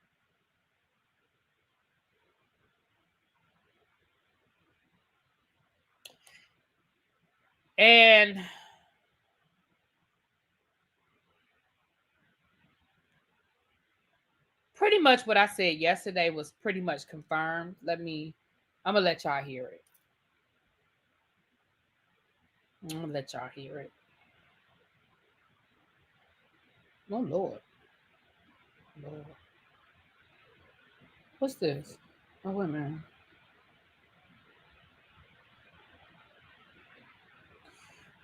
And pretty much what I said yesterday was pretty much confirmed. I'm gonna let y'all hear it. I'm gonna let y'all hear it. Oh Lord. Lord. What's this? Oh wait a minute.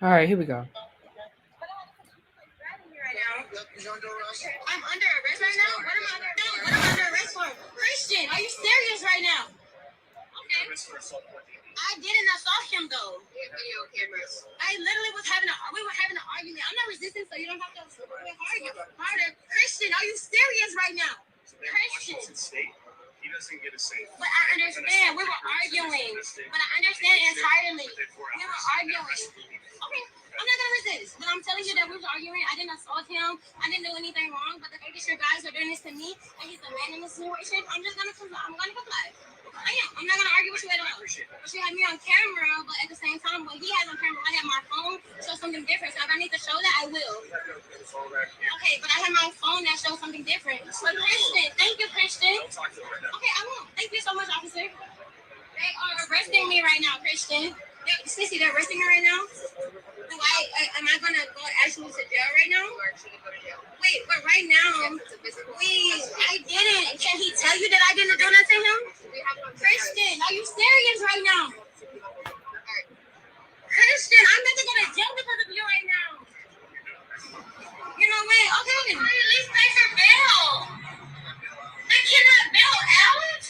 All right, here we go. I'm under arrest right now? What am I under arrest for? Christian, are you serious right now? Okay. I didn't assault him though. I literally we were having an argument. I'm not resisting, so you don't have to argue harder. Christian, are you serious right now? Christian. He doesn't get a say. But I understand. We were arguing. But I understand entirely. We were arguing. Okay. I'm not gonna resist, but I'm telling you that we were arguing. I didn't assault him. I didn't do anything wrong. But the fact that your guys are doing this to me, and he's the man in this situation, I'm gonna comply. I am. I'm not gonna argue with you at all. But you had me on camera, but at the same time, what he has on camera, I have my phone show something different. So if I need to show that, I will. Okay, but I have my phone that shows something different. But Christian, thank you, Christian. Okay, I won't. Thank you so much, officer. They are arresting me right now, Christian. Sissy, they're arresting me right now. Am I gonna go actually to jail right now? Wait, but right now, I didn't. Can he tell you that I didn't do that to him? Christian, are you serious right now? Christian, I'm about to go to jail because of you right now. You know what? Okay, at least pay for bail. I cannot bail out.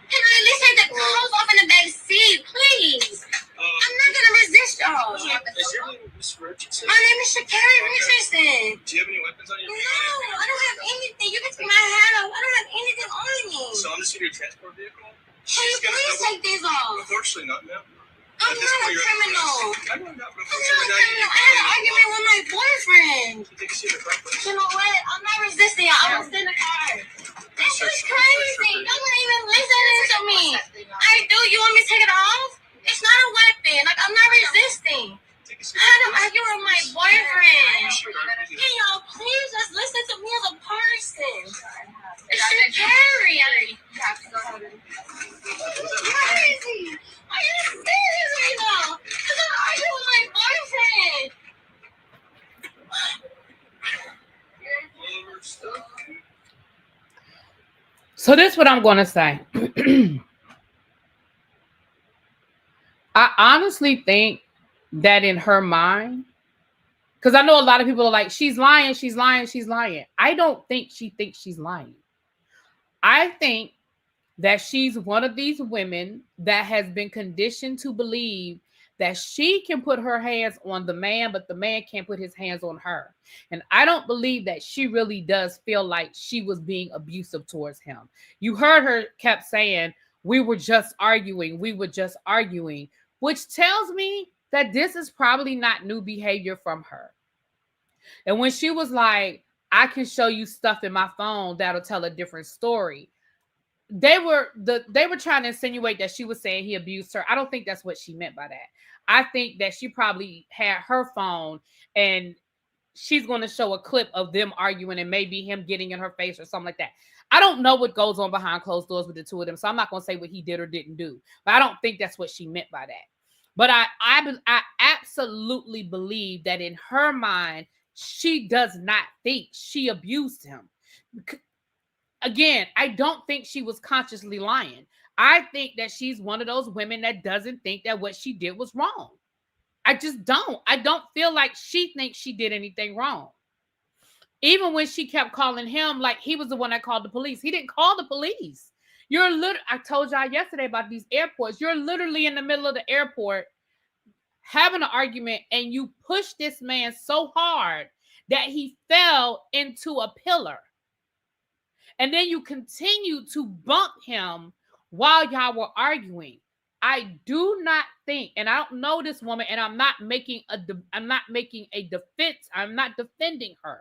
Can I at least take the clothes off in the back seat, please? I'm not gonna resist y'all. Is your name Miss Richardson? My name is Carrie Richardson. Do you have any weapons on you? No, I don't have anything. You can take my hat off. I don't have anything on me. So I'm just in your transport vehicle? Can you please take these off? Unfortunately not, ma'am. I'm not a criminal. I'm not a criminal. I had an argument with my boyfriend. You know what? I'm not resisting. I was in the car. This is crazy. No one even listening to me. I do. You want me to take it off? It's not a weapon. Like, I'm not resisting. I had an argument with my boyfriend. Can y'all please just listen to me as a person? It's Carrie. You have to go ahead and... Crazy. Are you serious right now? Because I'm arguing with my boyfriend. So this is what I'm going to say. I honestly think that in her mind, because I know a lot of people are like, she's lying, she's lying, she's lying. I don't think she thinks she's lying. I think that she's one of these women that has been conditioned to believe that she can put her hands on the man, but the man can't put his hands on her. And I don't believe that she really does feel like she was being abusive towards him. You heard her kept saying, we were just arguing, which tells me that this is probably not new behavior from her. And when she was like, I can show you stuff in my phone that'll tell a different story, they were trying to insinuate that she was saying he abused her. I don't think that's what she meant by that. I think that she probably had her phone and she's going to show a clip of them arguing and maybe him getting in her face or something like that. I don't know what goes on behind closed doors with the two of them, so I'm not going to say what he did or didn't do. But I don't think that's what she meant by that. But I absolutely believe that in her mind, she does not think she abused him. Again, I don't think she was consciously lying. I think that she's one of those women that doesn't think that what she did was wrong. I just don't. I don't feel like she thinks she did anything wrong. Even when she kept calling him like he was the one that called the police. He didn't call the police. I told y'all yesterday about these airports. You're literally in the middle of the airport having an argument and you push this man so hard that he fell into a pillar. And then you continue to bump him while y'all were arguing. I do not think, and I don't know this woman, and I'm not making a defense. I'm not defending her.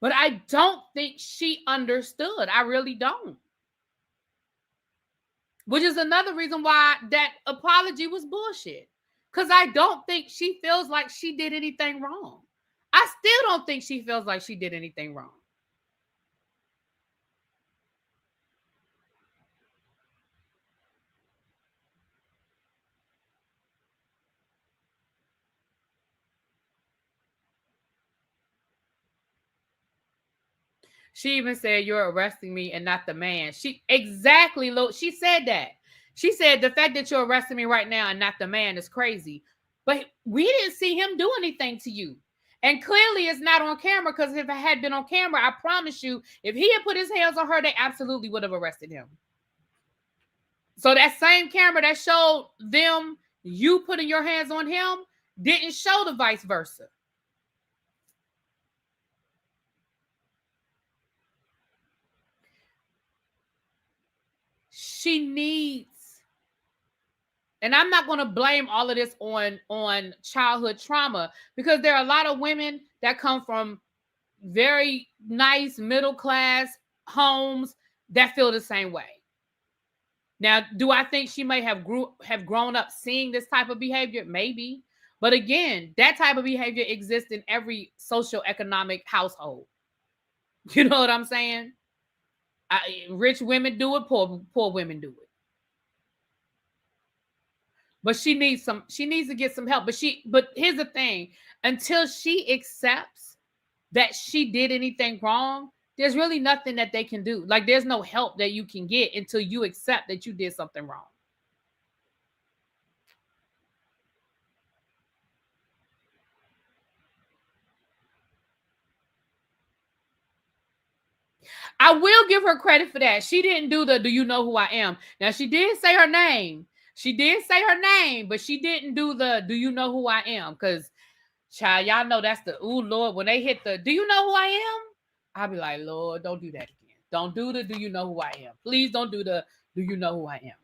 But I don't think she understood. I really don't. Which is another reason why that apology was bullshit. Because I don't think she feels like she did anything wrong. I still don't think she feels like she did anything wrong. She even said, "You're arresting me and not the man." She said that. She said the fact that you're arresting me right now and not the man is crazy. But we didn't see him do anything to you. And clearly it's not on camera, because if it had been on camera, I promise you, if he had put his hands on her, they absolutely would have arrested him. So that same camera that showed them you putting your hands on him didn't show the vice versa. She needs, and I'm not going to blame all of this on childhood trauma, because there are a lot of women that come from very nice middle class homes that feel the same way. Now, do I think she may have grown up seeing this type of behavior? Maybe. But again, that type of behavior exists in every socioeconomic household. You know what I'm saying? Rich women do it, poor women do it. But she needs to get some help. But here's the thing, until she accepts that she did anything wrong, there's really nothing that they can do. Like, there's no help that you can get until you accept that you did something wrong. I will give her credit for that. She didn't do the "do you know who I am?" Now, she did say her name. But she didn't do the "do you know who I am?" Because, child, y'all know that's the, ooh, Lord, when they hit the "do you know who I am?" I'll be like, Lord, don't do that again. Don't do the "do you know who I am?" Please don't do the "do you know who I am?"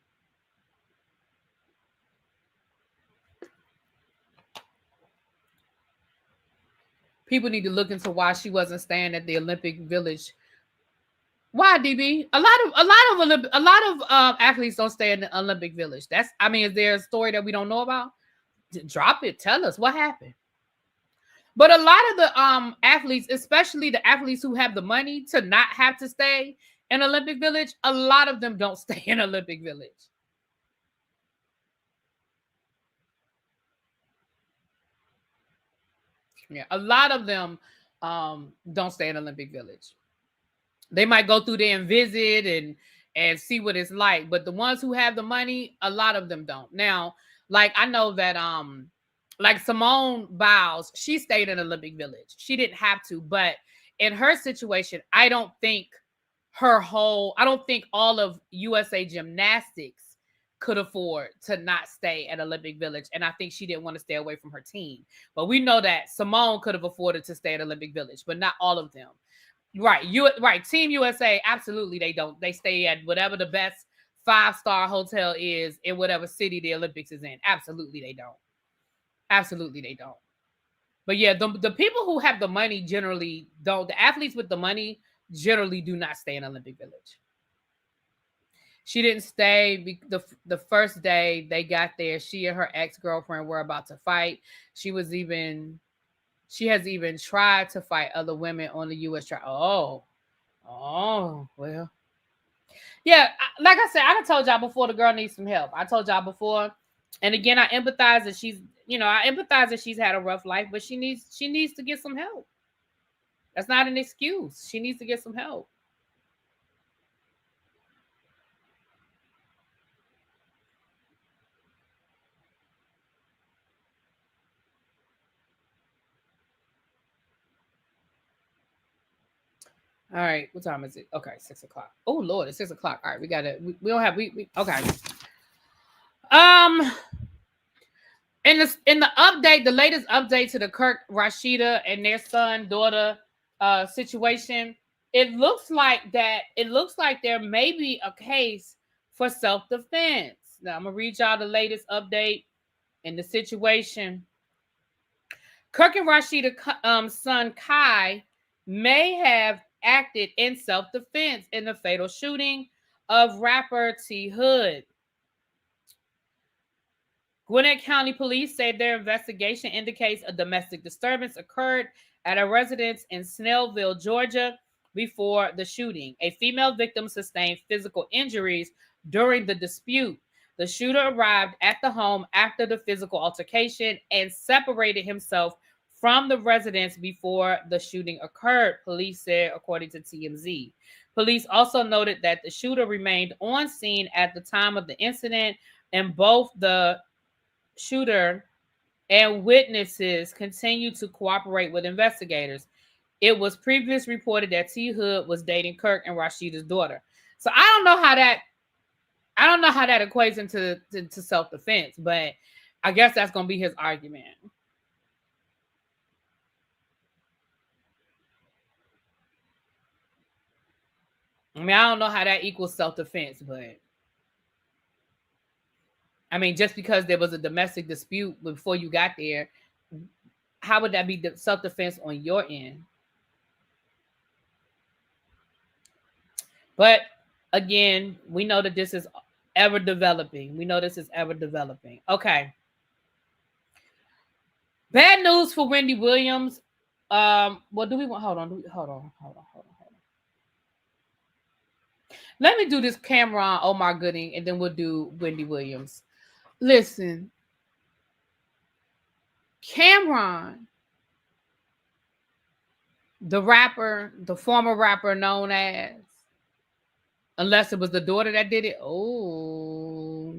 People need to look into why she wasn't staying at the Olympic Village. Why, DB? A lot of athletes don't stay in the Olympic Village. Is there a story that we don't know about? Drop it. Tell us what happened. But a lot of the athletes, especially the athletes who have the money to not have to stay in Olympic Village, a lot of them don't stay in Olympic Village. Yeah, a lot of them don't stay in Olympic Village. They might go through there and visit and see what it's like, but the ones who have the money, a lot of them don't. Now, like, I know that like Simone Biles, she stayed in Olympic Village. She didn't have to, but in her situation, I don't think all of USA Gymnastics could afford to not stay at Olympic Village. And I think she didn't want to stay away from her team. But we know that Simone could have afforded to stay at Olympic Village, but not all of them. Right. Team USA, absolutely they don't. They stay at whatever the best 5-star hotel is in whatever city the Olympics is in. Absolutely they don't. Absolutely they don't. But yeah, the people who have the money generally don't. The athletes with the money generally do not stay in Olympic Village. She didn't stay. The first day they got there, she and her ex-girlfriend were about to fight. She has even tried to fight other women on the U.S. trial. Oh, well. Yeah, like I said, I told y'all before, the girl needs some help. I told y'all before. And again, I empathize that she's had a rough life, but she needs to get some help. That's not an excuse. She needs to get some help. All right, what time is it? Okay, 6 o'clock. Oh Lord, it's 6 o'clock. All right, we gotta. We don't have. We okay. Um, in the update, the latest update to the Kirk, Rasheeda, and their son daughter situation, it looks like that. It looks like there may be a case for self defense. Now I'm gonna read y'all the latest update in the situation. Kirk and Rasheeda's son Kai may have acted in self-defense in the fatal shooting of rapper T. Hood. Gwinnett County Police say their investigation indicates a domestic disturbance occurred at a residence in Snellville, Georgia, before the shooting. A female victim sustained physical injuries during the dispute. The shooter arrived at the home after the physical altercation and separated himself from the residence before the shooting occurred, police said, according to TMZ. Police also noted that the shooter remained on scene at the time of the incident, and both the shooter and witnesses continue to cooperate with investigators. It was previously reported that T. Hood was dating Kirk and Rasheeda's daughter. So I don't know how that equates into to self-defense, but I guess that's gonna be his argument. I mean, I don't know how that equals self-defense, but I mean, just because there was a domestic dispute before you got there, how would that be self-defense on your end? But again, we know that this is ever developing. Okay. Bad news for Wendy Williams. What do we want? Hold on. Let me do this Cameron Omar Gooding, and then we'll do Wendy Williams. Listen, Cameron, the rapper, the former rapper known as, unless it was the daughter that did it. Oh,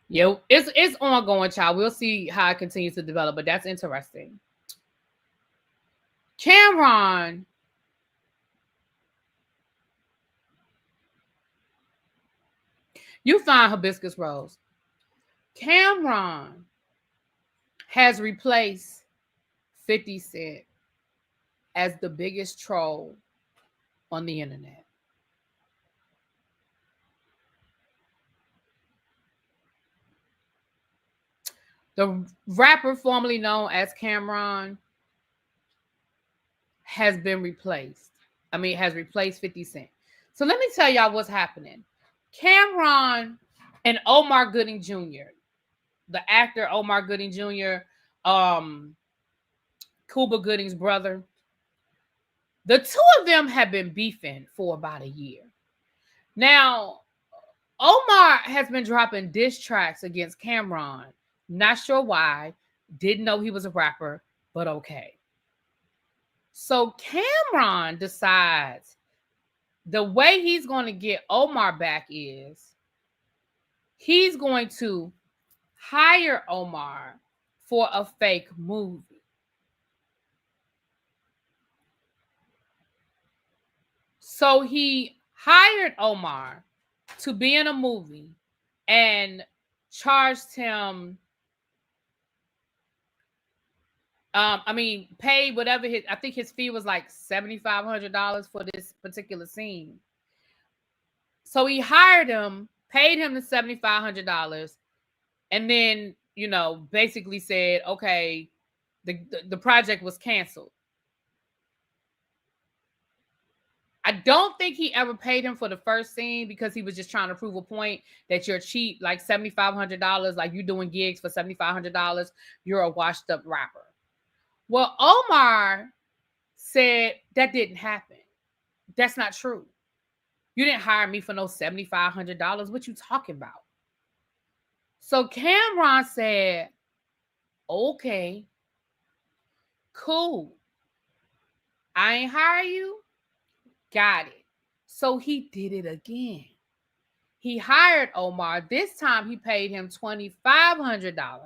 yeah, it's ongoing, child. We'll see how it continues to develop, but that's interesting. Cameron, you find hibiscus rose. Cameron has replaced 50 Cent as the biggest troll on the internet. The rapper formerly known as Cameron has been replaced. Has replaced 50 Cent. So let me tell y'all what's happening. Cameron and Omar Gooding Jr., the actor Omar Gooding Jr., Cuba Gooding's brother, the two of them have been beefing for about a year. Now, Omar has been dropping diss tracks against Cameron. Not sure why. Didn't know he was a rapper, but okay. So Cameron decides the way he's going to get Omar back is he's going to hire Omar for a fake movie. So he hired Omar to be in a movie and charged him, paid whatever I think his fee was like $7,500 for this particular scene. So he hired him, paid him the $7,500, and then, basically said, okay, the project was canceled. I don't think he ever paid him for the first scene because he was just trying to prove a point that you're cheap, like $7,500, like you're doing gigs for $7,500, you're a washed up rapper. Well, Omar said that didn't happen. That's not true. You didn't hire me for no $7,500. What you talking about? So Cameron said, okay, cool. I ain't hire you. Got it. So he did it again. He hired Omar. This time he paid him $2,500.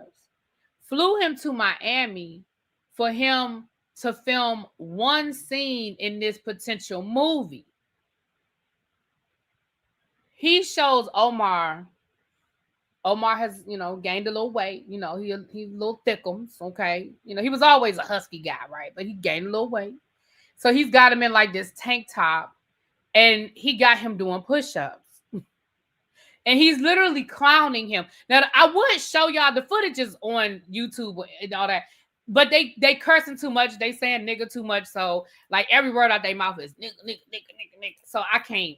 Flew him to Miami for him to film one scene in this potential movie. He shows Omar. Omar has, gained a little weight. He's a little thickums, okay? He was always a husky guy, right? But he gained a little weight. So he's got him in like this tank top, and he got him doing push-ups. And he's literally clowning him. Now, I would show y'all the footage is on YouTube and all that, but they cursing too much. They saying nigga too much. So, like, every word out their mouth is nigga, nigga, nigga, nigga, nigga. So I can't.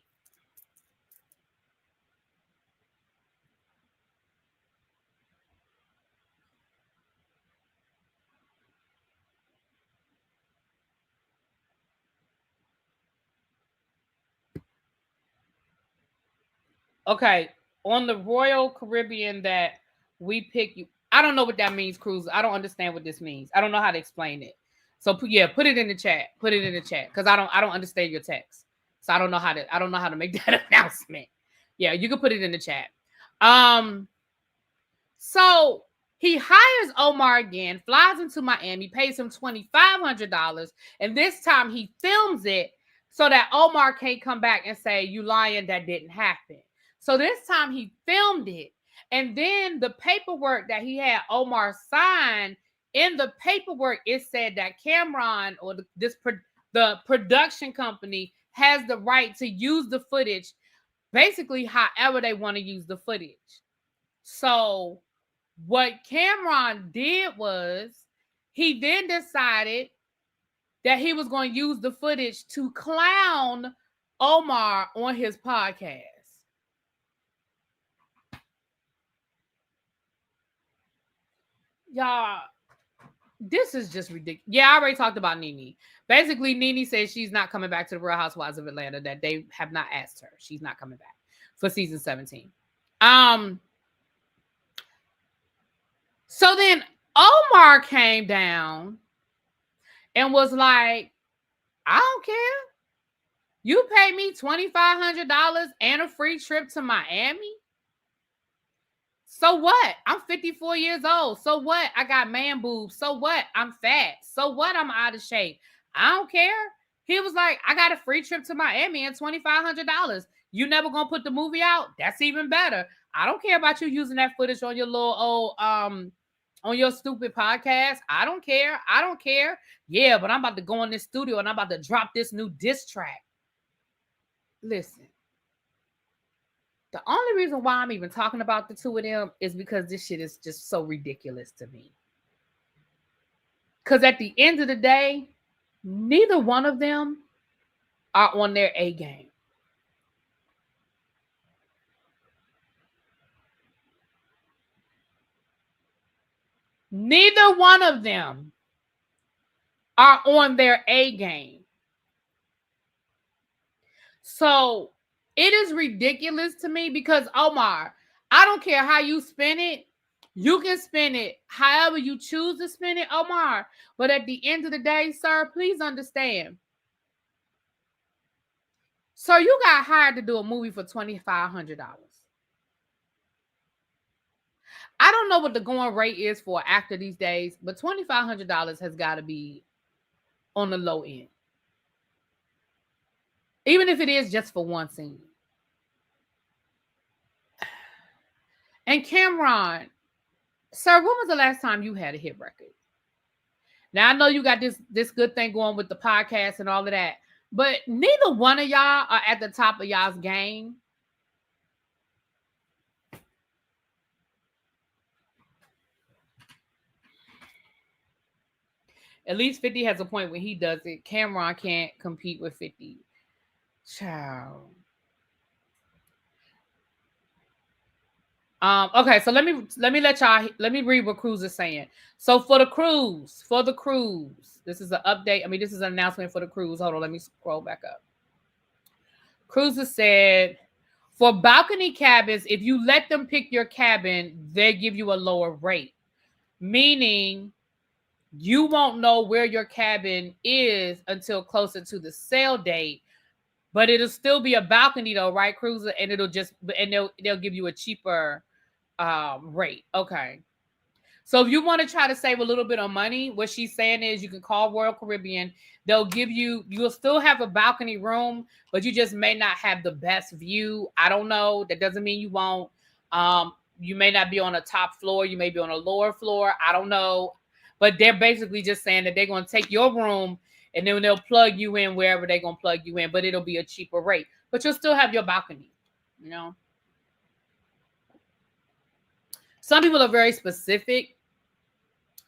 Okay, on the Royal Caribbean that we pick you. I don't know what that means, Cruz. I don't understand what this means. I don't know how to explain it. So yeah, put it in the chat. Put it in the chat because I don't understand your text. So I don't know how to make that announcement. Yeah, you can put it in the chat. So he hires Omar again, flies into Miami, pays him $2,500, and this time he films it so that Omar can't come back and say, "You lying, that didn't happen." So this time he filmed it. And then the paperwork that he had Omar sign, in the paperwork, it said that Cameron or the production company has the right to use the footage basically however they want to use the footage. So what Cameron did was he then decided that he was going to use the footage to clown Omar on his podcast. Y'all, this is just ridiculous. Yeah, I already talked about NeNe. Basically, NeNe says she's not coming back to the Real Housewives of Atlanta, that they have not asked her. She's not coming back for season 17. So then Omar came down and was like, "I don't care. You pay me $2,500 and a free trip to Miami. So what? I'm 54 years old. So what? I got man boobs. So what? I'm fat. So what? I'm out of shape. I don't care." He was like, "I got a free trip to Miami and $2,500. You never gonna put the movie out? That's even better. I don't care about you using that footage on your little old on your stupid podcast. I don't care. I don't care. Yeah, but I'm about to go in this studio and I'm about to drop this new diss track." Listen. The only reason why I'm even talking about the two of them is because this shit is just so ridiculous to me. Because at the end of the day, neither one of them are on their A game. Neither one of them are on their A game. So it is ridiculous to me because, Omar, I don't care how you spin it. You can spin it however you choose to spin it, Omar. But at the end of the day, sir, please understand. So you got hired to do a movie for $2,500. I don't know what the going rate is for an actor these days, but $2,500 has got to be on the low end. Even if it is just for one scene. And Cameron, sir, when was the last time you had a hit record? Now, I know you got this good thing going with the podcast and all of that, but neither one of y'all are at the top of y'all's game. At least 50 has a point when he does it. Cameron can't compete with 50. Child. Okay, so let me read what Cruz is saying. So for the cruise, this is an update. I mean, this is an announcement for the cruise. Hold on, let me scroll back up. Cruz has said, for balcony cabins, if you let them pick your cabin, they give you a lower rate. Meaning you won't know where your cabin is until closer to the sale date. But it'll still be a balcony though, right, Cruiser? And they'll give you a cheaper rate. Okay. So if you want to try to save a little bit of money, what she's saying is you can call Royal Caribbean. They'll give you'll still have a balcony room, but you just may not have the best view. I don't know. That doesn't mean you won't. You may not be on a top floor. You may be on a lower floor. I don't know. But they're basically just saying that they're going to take your room and then they'll plug you in wherever they're going to plug you in, but it'll be a cheaper rate. But you'll still have your balcony, you know. Some people are very specific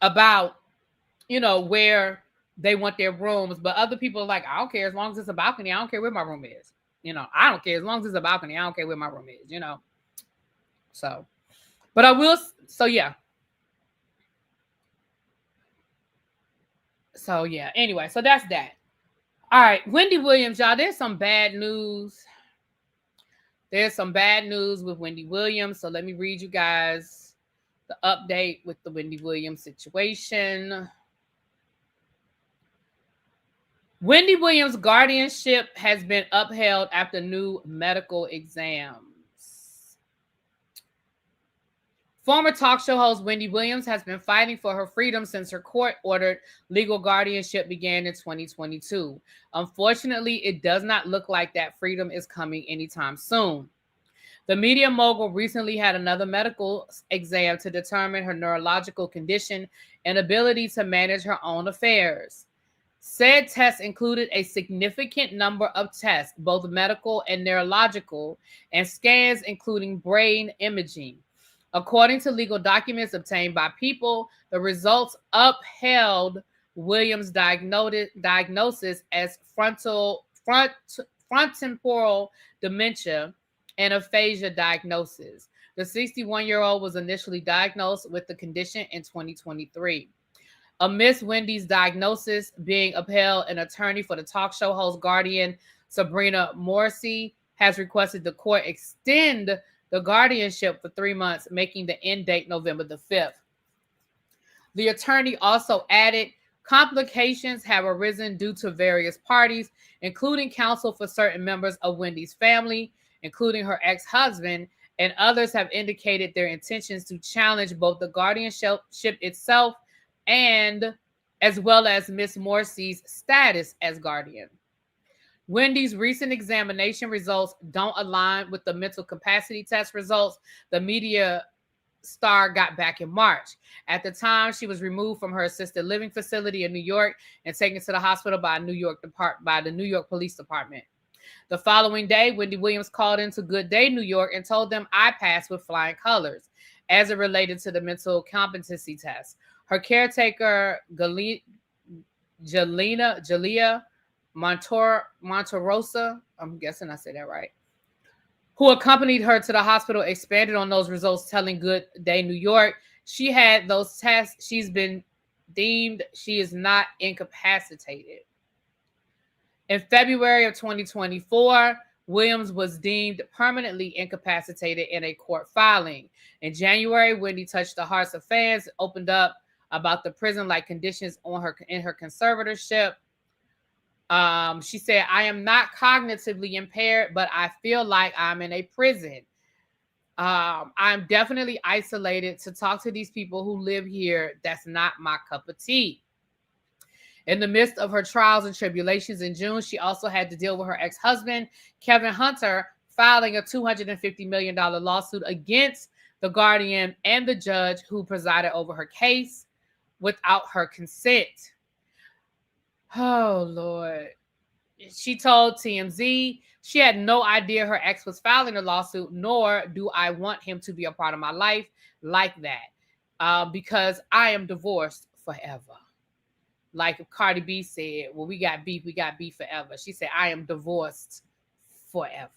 about, you know, where they want their rooms, but other people are like, I don't care as long as it's a balcony. I don't care where my room is. You know, I don't care as long as it's a balcony. I don't care where my room is, you know. So, but I will. So, yeah. So, yeah. Anyway, so that's that. All right. Wendy Williams, y'all, there's some bad news. There's some bad news with Wendy Williams. So let me read you guys the update with the Wendy Williams situation. Wendy Williams' guardianship has been upheld after new medical exams. Former talk show host Wendy Williams has been fighting for her freedom since her court-ordered legal guardianship began in 2022. Unfortunately, it does not look like that freedom is coming anytime soon. The media mogul recently had another medical exam to determine her neurological condition and ability to manage her own affairs. Said tests included a significant number of tests, both medical and neurological, and scans including brain imaging. According to legal documents obtained by People, the results upheld Williams' diagnosis as frontotemporal dementia and aphasia diagnosis. The 61-year-old was initially diagnosed with the condition in 2023. Amidst Wendy's diagnosis being upheld, an attorney for the talk show host guardian, Sabrina Morrissey, has requested the court extend the guardianship for 3 months, making the end date November the 5th. The attorney also added, complications have arisen due to various parties, including counsel for certain members of Wendy's family, including her ex-husband, and others have indicated their intentions to challenge both the guardianship itself and as well as Miss Morrissey's status as guardian. Wendy's recent examination results don't align with the mental capacity test results the media star got back in March. At the time, she was removed from her assisted living facility in New York and taken to the hospital by the New York Police Department. The following day, Wendy Williams called into Good Day New York and told them I passed with flying colors as it related to the mental competency test. Her caretaker, Jalea Montorosa, I'm guessing I said that right, who accompanied her to the hospital, expanded on those results, telling Good Day New York she had those tests. She's been deemed she is not incapacitated. In February of 2024, Williams was deemed permanently incapacitated in a court filing. In January, Wendy touched the hearts of fans, opened up about the prison-like conditions in her conservatorship. She said, I am not cognitively impaired, but I feel like I'm in a prison. I'm definitely isolated. To talk to these people who live here, that's not my cup of tea. In the midst of her trials and tribulations in June, she also had to deal with her ex-husband, Kevin Hunter, filing a $250 million lawsuit against the guardian and the judge who presided over her case without her consent. Oh, Lord. She told TMZ she had no idea her ex was filing a lawsuit, nor do I want him to be a part of my life like that, because I am divorced forever. Like Cardi B said, well, we got beef forever. She said, I am divorced forever.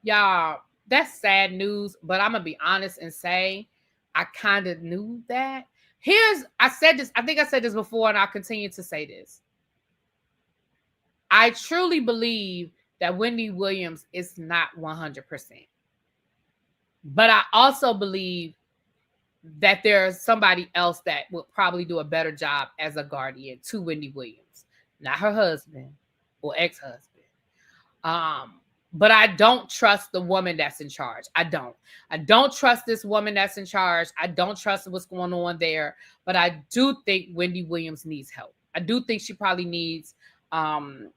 Y'all, that's sad news, but I'm going to be honest and say I kind of knew that. I think I said this before, and I'll continue to say this. I truly believe that Wendy Williams is not 100%. But I also believe that there's somebody else that would probably do a better job as a guardian to Wendy Williams, not her husband or ex-husband. But I don't trust the woman that's in charge. I don't. I don't trust this woman that's in charge. I don't trust what's going on there. But I do think Wendy Williams needs help. I do think she probably needs um,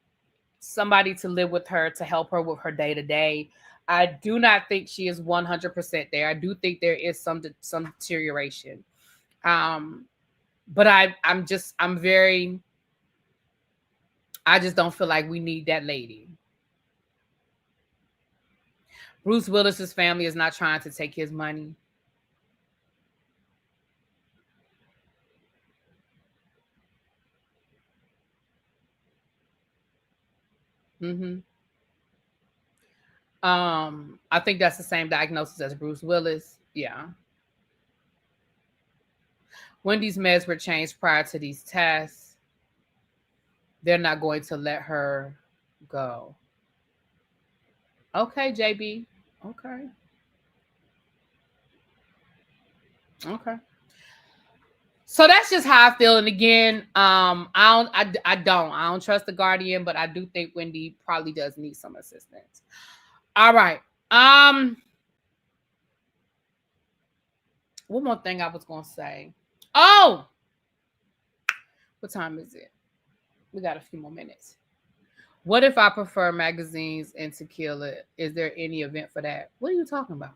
somebody to live with her to help her with her day to day. I do not think she is 100% there. I do think there is some deterioration. Um, but I'm very. I just don't feel like we need that lady. Bruce Willis's family is not trying to take his money. Mm-hmm. I think that's the same diagnosis as Bruce Willis. Yeah. Wendy's meds were changed prior to these tests. They're not going to let her go. Okay, JB. Okay. Okay. So that's just how I feel. And again, I don't trust the Guardian, but I do think Wendy probably does need some assistance. All right. One more thing I was gonna say. Oh, what time is it? We got a few more minutes. What if I prefer magazines and tequila? Is there any event for that? What are you talking about?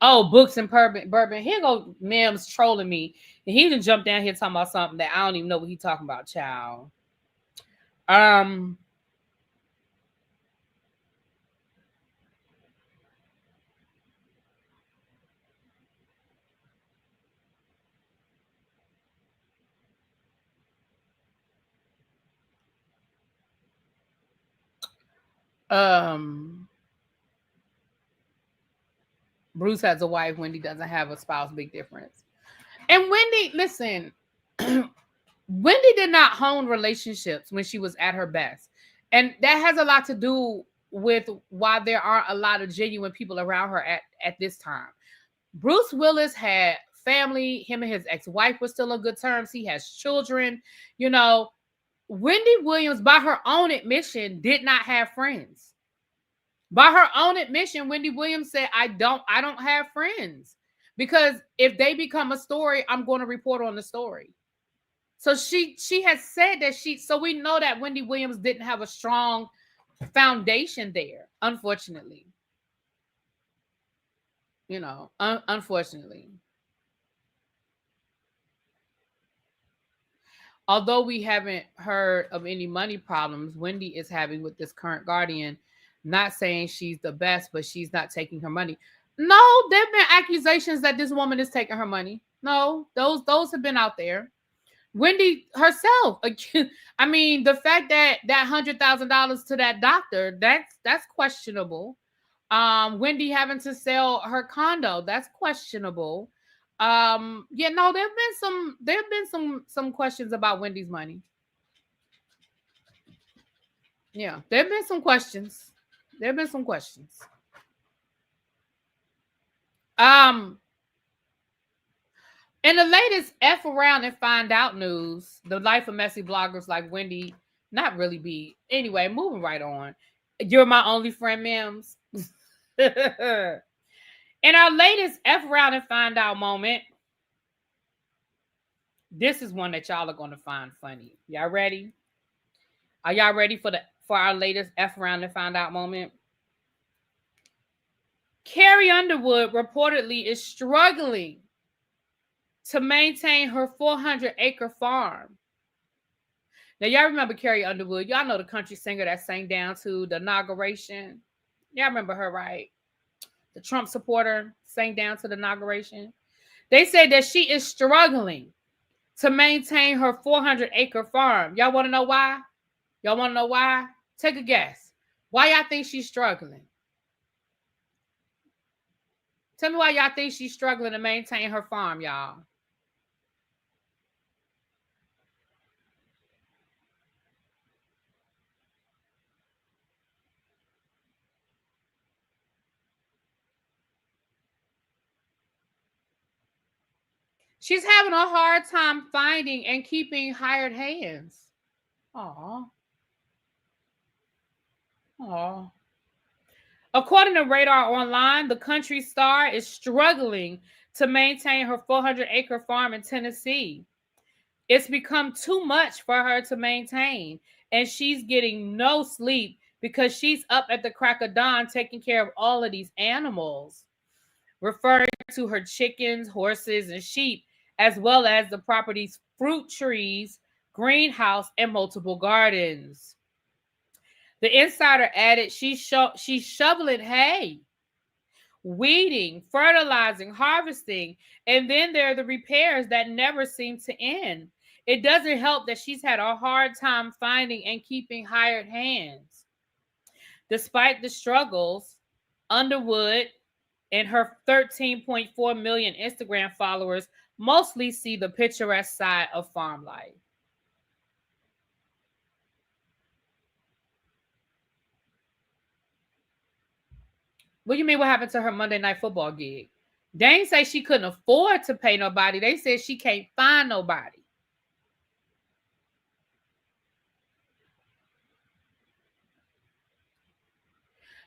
Oh, books and bourbon. Here go Mims trolling me. And he done jumped down here talking about something that I don't even know what he talking about, child. Um, um, Bruce has a wife. Wendy doesn't have a spouse. Big difference. And Wendy, listen, Wendy did not hone relationships when she was at her best. And that has a lot to do with why there aren't a lot of genuine people around her at this time. Bruce Willis had family. Him and his ex-wife were still on good terms. He has children. You know, Wendy Williams, by her own admission, did not have friends. By her own admission, Wendy Williams said, I don't have friends. Because if they become a story, I'm going to report on the story. So she has said that so we know that Wendy Williams didn't have a strong foundation there, unfortunately. Unfortunately. Although we haven't heard of any money problems Wendy is having with this current guardian, not saying she's the best, but she's not taking her money. No, there have been accusations that this woman is taking her money. No, those have been out there. Wendy herself. I mean, the fact that $100,000 to that doctor, that's questionable. Wendy having to sell her condo, that's questionable. Yeah, no, there have been some questions about Wendy's money. Yeah, there have been some questions. There have been some questions. Um, in the latest F around and find out news, the life of messy bloggers like Wendy, not really be. Anyway, moving right on. You're my only friend, Mims. In our latest F around and find out moment, this is one that y'all are gonna find funny. Y'all ready? Are y'all ready for our latest F around and find out moment? Carrie Underwood reportedly is struggling to maintain her 400-acre farm. Now, y'all remember Carrie Underwood. Y'all know the country singer that sang down to the inauguration. Y'all remember her, right? The Trump supporter sang down to the inauguration. They say that she is struggling to maintain her 400-acre farm. Y'all want to know why? Y'all want to know why? Take a guess. Why y'all think she's struggling? Tell me why y'all think she's struggling to maintain her farm, y'all. She's having a hard time finding and keeping hired hands. Aw. Aw. According to Radar Online, the country star is struggling to maintain her 400-acre farm in Tennessee. It's become too much for her to maintain, and she's getting no sleep because she's up at the crack of dawn taking care of all of these animals, referring to her chickens, horses, and sheep, as well as the property's fruit trees, greenhouse, and multiple gardens. The insider added she's shoveling hay, weeding, fertilizing, harvesting, and then there are the repairs that never seem to end. It doesn't help that she's had a hard time finding and keeping hired hands. Despite the struggles, Underwood and her 13.4 million Instagram followers mostly see the picturesque side of farm life. What do you mean what happened to her Monday Night Football gig? They ain't say she couldn't afford to pay nobody. They said she can't find nobody.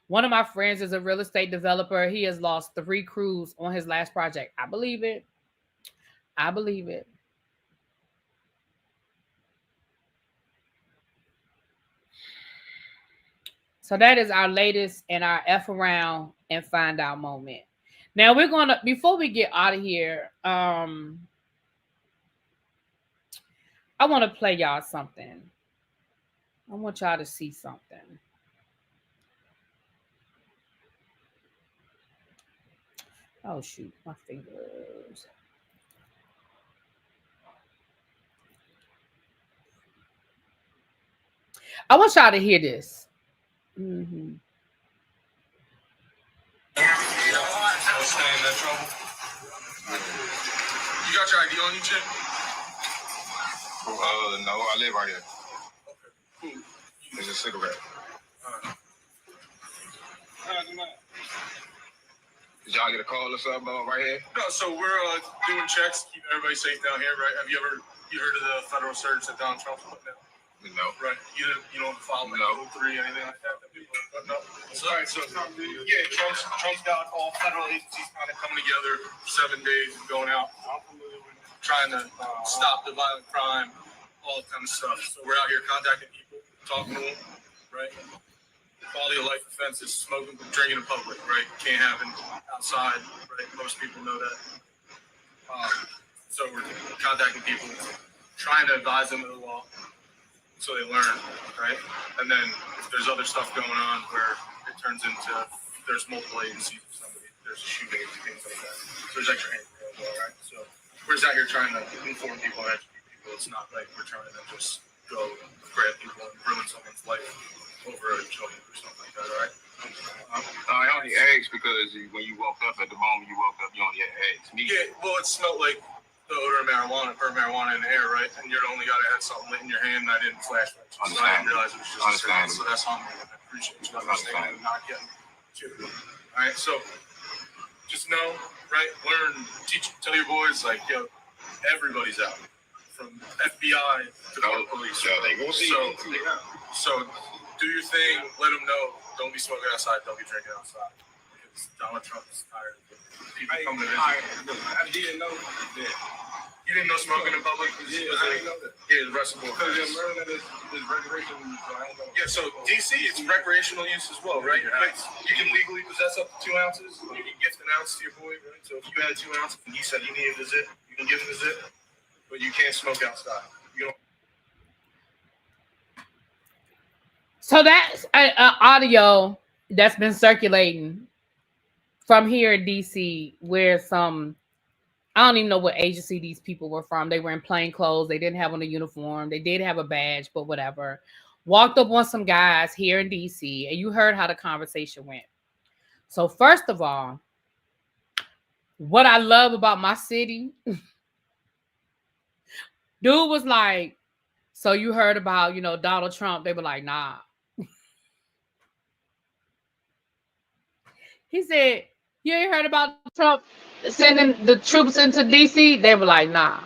One of my friends is a real estate developer. He has lost 3 crews on his last project. I believe it. I believe it. So that is our latest and our F around and find out moment. Now we're gonna, before we get out of here, I want to play y'all something. I want y'all to see something. Oh shoot, my fingers. I want y'all to hear this. Mm-hmm. You got your ID on you, Chip? No, I live right here. Okay, cool. There's a cigarette. Did y'all get a call or something right here? No, so we're doing checks, keep everybody safe down here, right? Have you heard of the federal surge that Donald Trump's putting down? No. Right. You don't follow like no. 03, anything like that? No. So, all right, so yeah, Trump's got all federal agencies kind of coming together, 7 days going out, trying to stop the violent crime, all that kind of stuff. So we're out here contacting people, talking to them, right? Quality of life offenses, smoking, drinking in public, right? Can't happen outside, right? Most people know that. So we're contacting people, trying to advise them of the law so they learn, right? And then if there's other stuff going on where it turns into there's multiple agencies, there's a shooting, things like that. So there's extra hands as well, right? So we're just out here trying to inform people and educate people. It's not like we're trying to just go grab people and ruin someone's life over a joint or something like that, all right? I only asked because when you woke up, at the moment you woke up, you only asked me. Yeah, well, it smelled like the odor of marijuana in the air, right? And you're the only guy that had something lit in your hand, and I didn't flash it. So I didn't realize it was just a cigarette. So that's on me. I appreciate you understanding and not getting chippy. All right, so just know, right? Learn, teach, tell your boys, like, yo, everybody's out. From FBI to the police. Yeah, they gonna see so do your thing, let them know. Don't be smoking outside, don't be drinking outside. Because Donald Trump is tired of people coming to visit. I didn't know that. You didn't know smoking in public? Yeah, I didn't know that. Yeah, the rest of them. Because in Maryland, it's recreational use, so I don't know. Yeah, so DC, it's recreational use as well, right? You can legally possess up to 2 ounces. You can gift an ounce to your boy, right? So if you had 2 ounces and he said he needed a zip, you can give him a zip, but you can't smoke outside. You don't. So that's an audio that's been circulating from here in DC, where I don't even know what agency these people were from. They were in plain clothes. They didn't have on a uniform. They did have a badge, but whatever. Walked up on some guys here in DC, and you heard how the conversation went. So first of all, what I love about my city, dude was like, so you heard about, Donald Trump? They were like, nah. He said, you ain't heard about Trump sending the troops into DC? They were like, nah.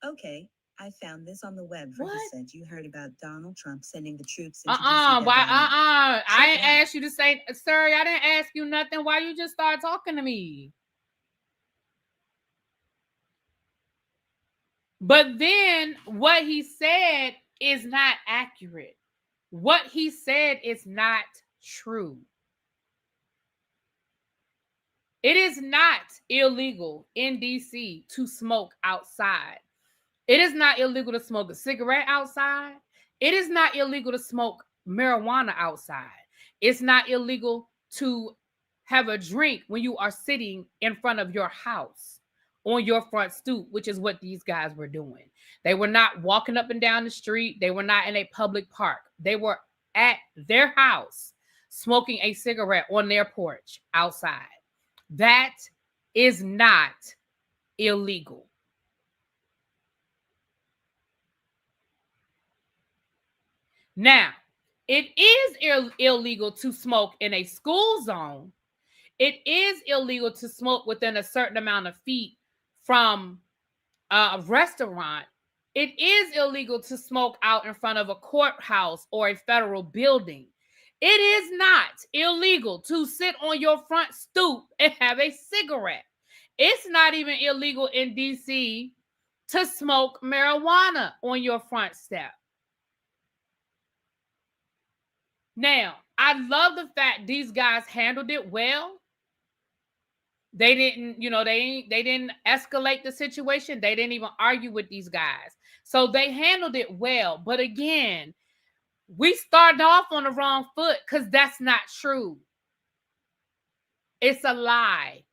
Okay, I found this on the web. What? Said you heard about Donald Trump sending the troops Why? into DC. I Check ain't it out. asked you to say, sir. I didn't ask you nothing. Why you just start talking to me? But then what he said is not accurate. What he said is not true. It is not illegal in DC to smoke outside. It is not illegal to smoke a cigarette outside. It is not illegal to smoke marijuana outside. It's not illegal to have a drink when you are sitting in front of your house on your front stoop, which is what these guys were doing. They were not walking up and down the street. They were not in a public park. They were at their house smoking a cigarette on their porch outside. That is not illegal. Now, it is illegal to smoke in a school zone. It is illegal to smoke within a certain amount of feet from a restaurant. It is illegal to smoke out in front of a courthouse or a federal building. It is not illegal to sit on your front stoop and have a cigarette. It's not even illegal in DC to smoke marijuana on your front step. Now, I love the fact these guys handled it well. They didn't, they didn't escalate the situation. They didn't even argue with these guys. So they handled it well. But again, we started off on the wrong foot because that's not true. It's a lie.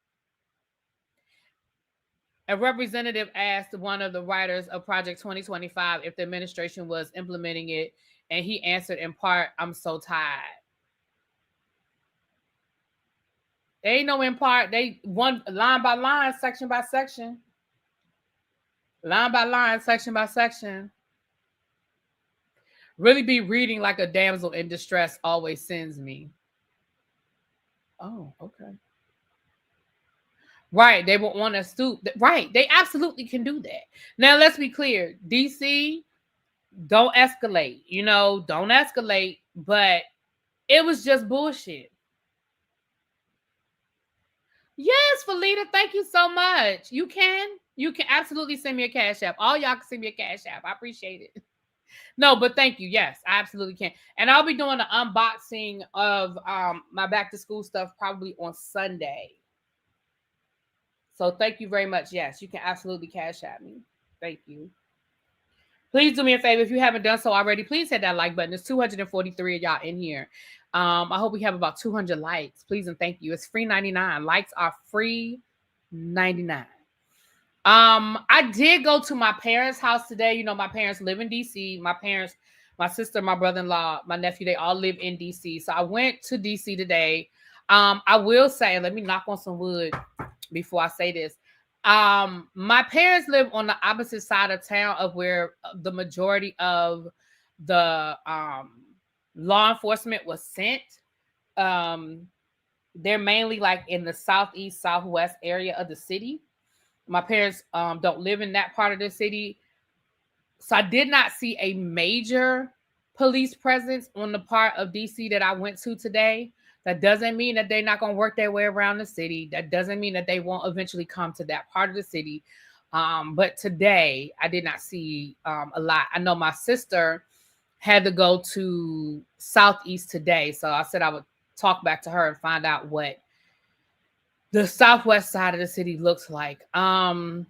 A representative asked one of the writers of Project 2025 if the administration was implementing it, and he answered in part, "I'm so tired." They ain't no in part. They one line by line, section by section. Line by line, section by section. Really be reading like a damsel in distress always sends me. Oh, okay. Right, they will want to stoop. Right, they absolutely can do that. Now, let's be clear. DC, don't escalate. Don't escalate. But it was just bullshit. Yes, Felita, thank you so much. You can absolutely send me a cash app. All y'all can send me a cash app. I appreciate it. No, but thank you. Yes, I absolutely can. And I'll be doing an unboxing of my back to school stuff probably on Sunday. So thank you very much. Yes, you can absolutely cash app me. Thank you. Please do me a favor if you haven't done so already. Please hit that like button. There's 243 of y'all in here. I hope we have about 200 likes. Please and thank you. It's free 99. Likes are free 99. I did go to my parents' house today. My parents live in DC. My parents, my sister, my brother-in-law, my nephew, they all live in DC. So I went to DC today. I will say, let me knock on some wood before I say this. My parents live on the opposite side of town of where the majority of the law enforcement was sent. They're mainly like in the southeast, southwest area of the city. My parents don't live in that part of the city. So I did not see a major police presence on the part of DC that I went to today. That doesn't mean that they're not going to work their way around the city. That doesn't mean that they won't eventually come to that part of the city. But today, I did not see a lot. I know my sister had to go to Southeast today. So I said I would talk back to her and find out what the southwest side of the city looks like. ICE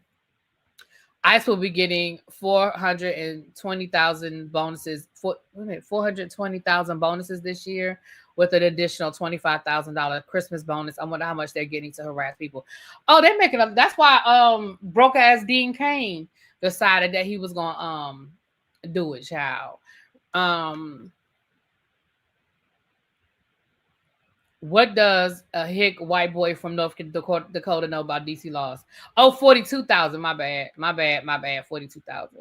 will be getting 420,000 bonuses, 420,000 bonuses this year with an additional $25,000 Christmas bonus. I wonder how much they're getting to harass people. Oh, they're making up. That's why broke ass Dean Cain decided that he was gonna do it, child. What does a hick white boy from North Dakota know about DC laws? Oh, 42,000. My bad. 42,000.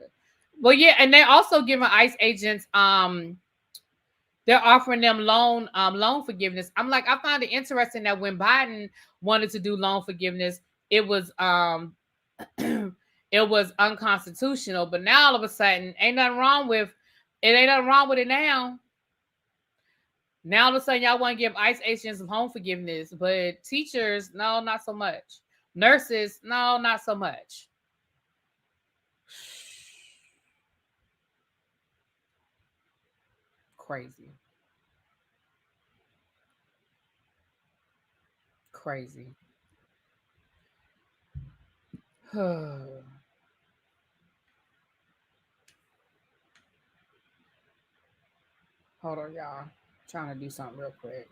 Well, yeah, and they're also giving ICE agents, they're offering them loan forgiveness. I'm like, I find it interesting that when Biden wanted to do loan forgiveness, it was it was unconstitutional. But now all of a sudden, ain't nothing wrong with it now. Now all of a sudden, y'all want to give ICE agents home forgiveness, but teachers, no, not so much. Nurses, no, not so much. Crazy. Crazy. Hold on, y'all. Trying to do something real quick.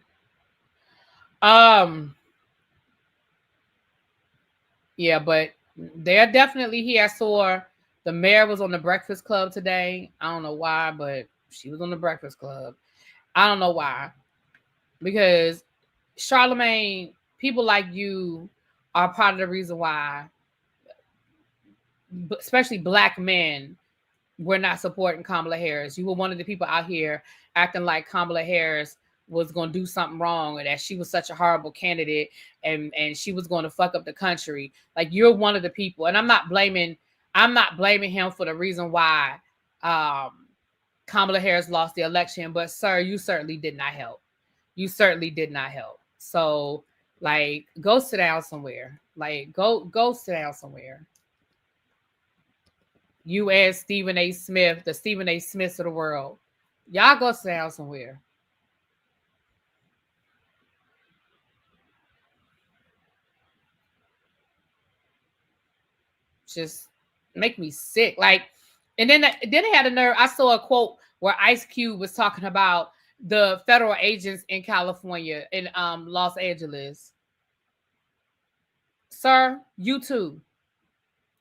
Yeah, but they're definitely here. I saw the mayor was on the Breakfast Club today. I don't know why, but she was on the Breakfast Club. I don't know why. Because Charlemagne, people like you are part of the reason why, especially black men, we're not supporting Kamala Harris. You were one of the people out here acting like Kamala Harris was going to do something wrong, or that she was such a horrible candidate and she was going to fuck up the country. Like, you're one of the people, and I'm not blaming him for the reason why Kamala Harris lost the election. But sir, you certainly did not help. You certainly did not help. So, like, go sit down somewhere. Like, go sit down somewhere. You and Stephen A. Smith, the Stephen A. Smiths of the world. Y'all go sit down somewhere. Just make me sick. Like, and then they had a nerve. I saw a quote where Ice Cube was talking about the federal agents in California, in Los Angeles. Sir, you too.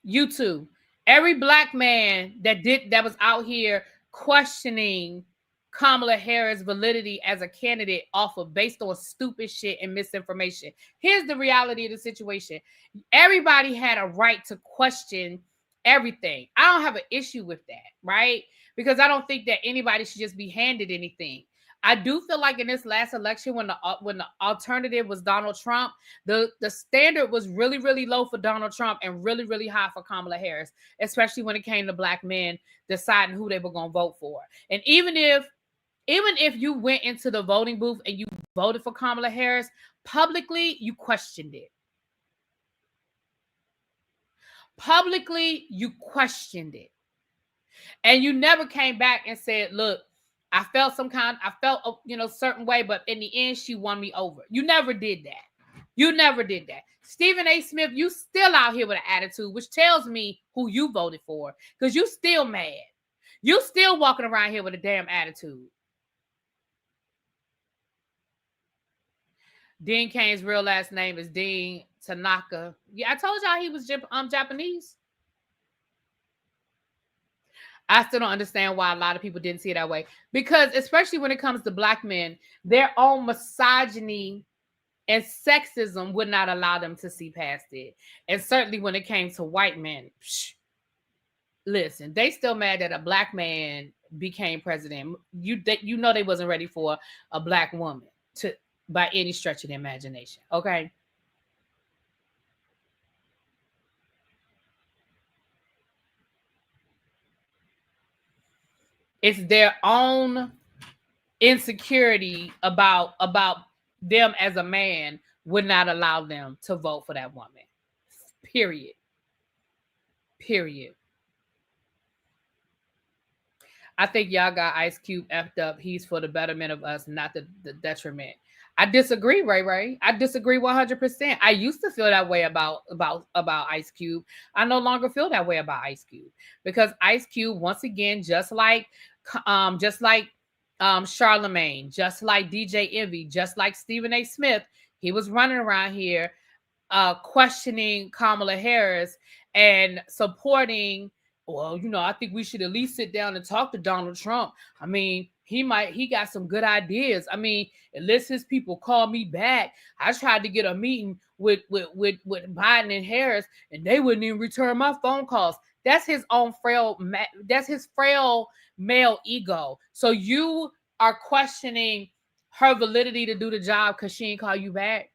You too. Every black man that was out here questioning Kamala Harris' validity as a candidate based on stupid shit and misinformation. Here's the reality of the situation. Everybody had a right to question everything. I don't have an issue with that, right? Because I don't think that anybody should just be handed anything. I do feel like in this last election, when the alternative was Donald Trump, the standard was really, really low for Donald Trump and really, really high for Kamala Harris, especially when it came to black men deciding who they were going to vote for. And even if you went into the voting booth and you voted for Kamala Harris, publicly, you questioned it. Publicly, you questioned it. And you never came back and said, look, I felt certain way, but in the end, she won me over. You never did that. You never did that. Stephen A. Smith, you still out here with an attitude, which tells me who you voted for, because you still mad. You still walking around here with a damn attitude. Dean Kane's real last name is Dean Tanaka. Yeah, I told y'all he was Japanese. I still don't understand why a lot of people didn't see it that way. Because especially when it comes to black men, their own misogyny and sexism would not allow them to see past it. And certainly when it came to white men, listen, they still mad that a black man became president. You know they wasn't ready for a black woman by any stretch of the imagination. Okay. It's their own insecurity about them as a man would not allow them to vote for that woman. Period. I think y'all got Ice Cube effed up. He's for the betterment of us, not the detriment. I disagree, Ray. I disagree 100%. I used to feel that way about Ice Cube. I no longer feel that way about Ice Cube, because Ice Cube, once again, just like Charlemagne, just like DJ Envy, just like Stephen A. Smith, he was running around here questioning Kamala Harris and supporting, well, I think we should at least sit down and talk to Donald Trump. I mean, he got some good ideas. I mean, unless his people call me back. I tried to get a meeting with Biden and Harris, and they wouldn't even return my phone calls. That's his own frail male ego. So you are questioning her validity to do the job because she ain't call you back.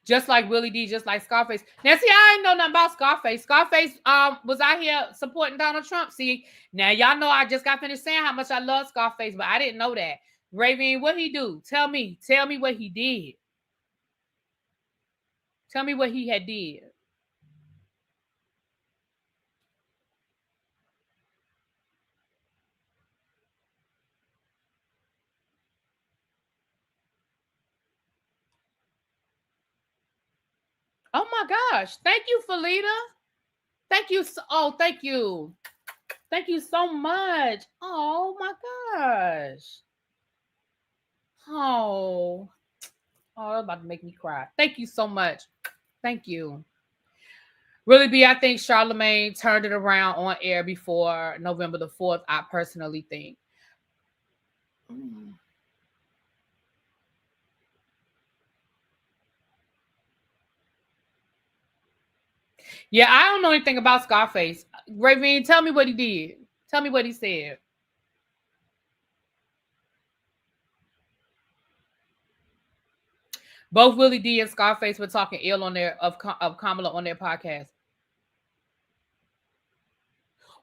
Just like Willie D, just like Scarface. Now, see, I ain't know nothing about Scarface. Scarface was out here supporting Donald Trump. See, now y'all know I just got finished saying how much I love Scarface, but I didn't know that. Raven, what he do? Tell me what he did. Tell me what he had did. Oh my gosh. Thank you, Felita. Thank you. Thank you. Thank you so much. Oh my gosh. Oh, that's about to make me cry. Thank you so much. Thank you. Really, B, I think Charlemagne turned it around on air before November the 4th, I personally think. Yeah, I don't know anything about Scarface. Raven, tell me what he did. Tell me what he said. Both Willie D and Scarface were talking ill on of Kamala on their podcast.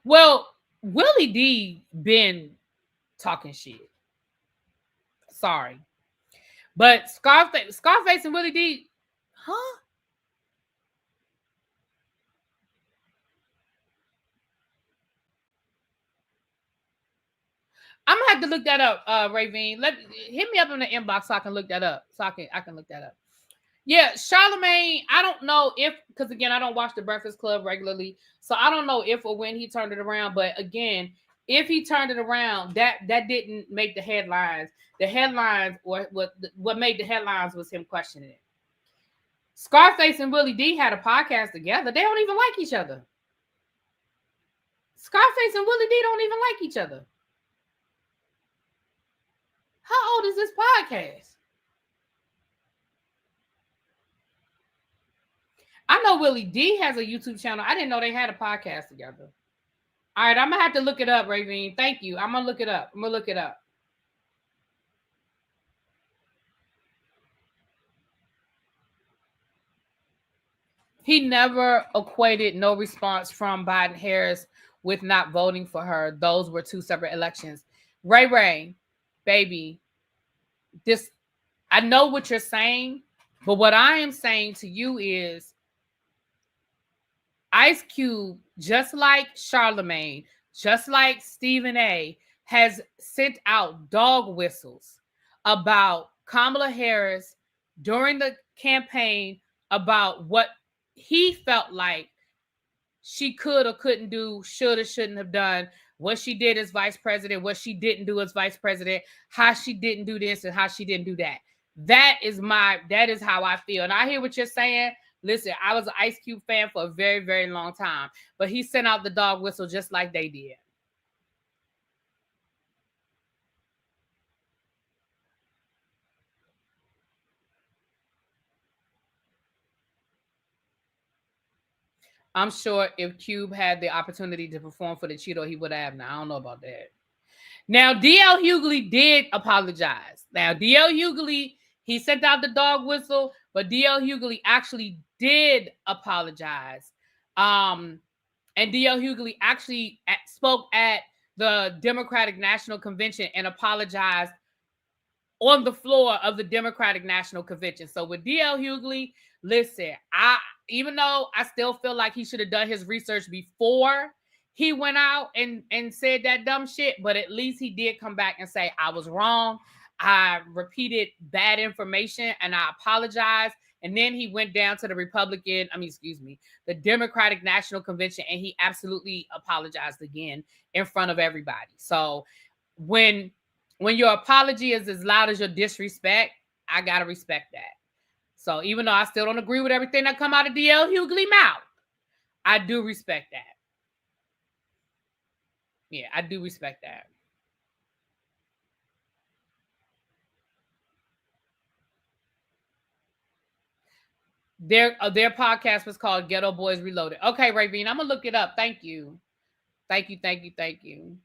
Well, Willie D been talking shit. Sorry. But Scarface and Willie D, huh? I'm gonna have to look that up, Raven. Hit me up in the inbox so I can look that up. So I can look that up. Yeah, Charlemagne, I don't know if, because again, I don't watch the Breakfast Club regularly, so I don't know if or when he turned it around. But again, if he turned it around, that didn't make the headlines. The headlines, or what made the headlines was him questioning it. Scarface and Willie D had a podcast together. They don't even like each other. Scarface and Willie D don't even like each other. How old is this podcast? I know Willie D has a YouTube channel. I didn't know they had a podcast together. All right, I'm going to have to look it up, Raven. Thank you. I'm going to look it up. He never equated no response from Biden-Harris with not voting for her. Those were two separate elections. Ray, baby, I know what you're saying, but what I am saying to you is Ice Cube, just like Charlemagne, just like Stephen A., has sent out dog whistles about Kamala Harris during the campaign about what he felt like she could or couldn't do, should or shouldn't have done, what she did as vice president, what she didn't do as vice president, how she didn't do this and how she didn't do that. That is how I feel. And I hear what you're saying. Listen, I was an Ice Cube fan for a very, very long time, but he sent out the dog whistle just like they did. I'm sure if Cube had the opportunity to perform for the Cheeto, he would have. Now, I don't know about that. Now, D.L. Hughley did apologize. Now, D.L. Hughley, he sent out the dog whistle, but D.L. Hughley actually did apologize. And D.L. Hughley actually spoke at the Democratic National Convention and apologized on the floor of the Democratic National Convention. So with D.L. Hughley, listen, even though I still feel like he should have done his research before he went out and said that dumb shit, but at least he did come back and say, I was wrong. I repeated bad information and I apologize. And then he went down to the Democratic National Convention, and he absolutely apologized again in front of everybody. So when your apology is as loud as your disrespect, I got to respect that. So even though I still don't agree with everything that come out of D.L. Hughley mouth, I do respect that. Yeah, I do respect that. Their podcast was called Ghetto Boys Reloaded. Okay, Ravine, I'm going to look it up. Thank you. Thank you.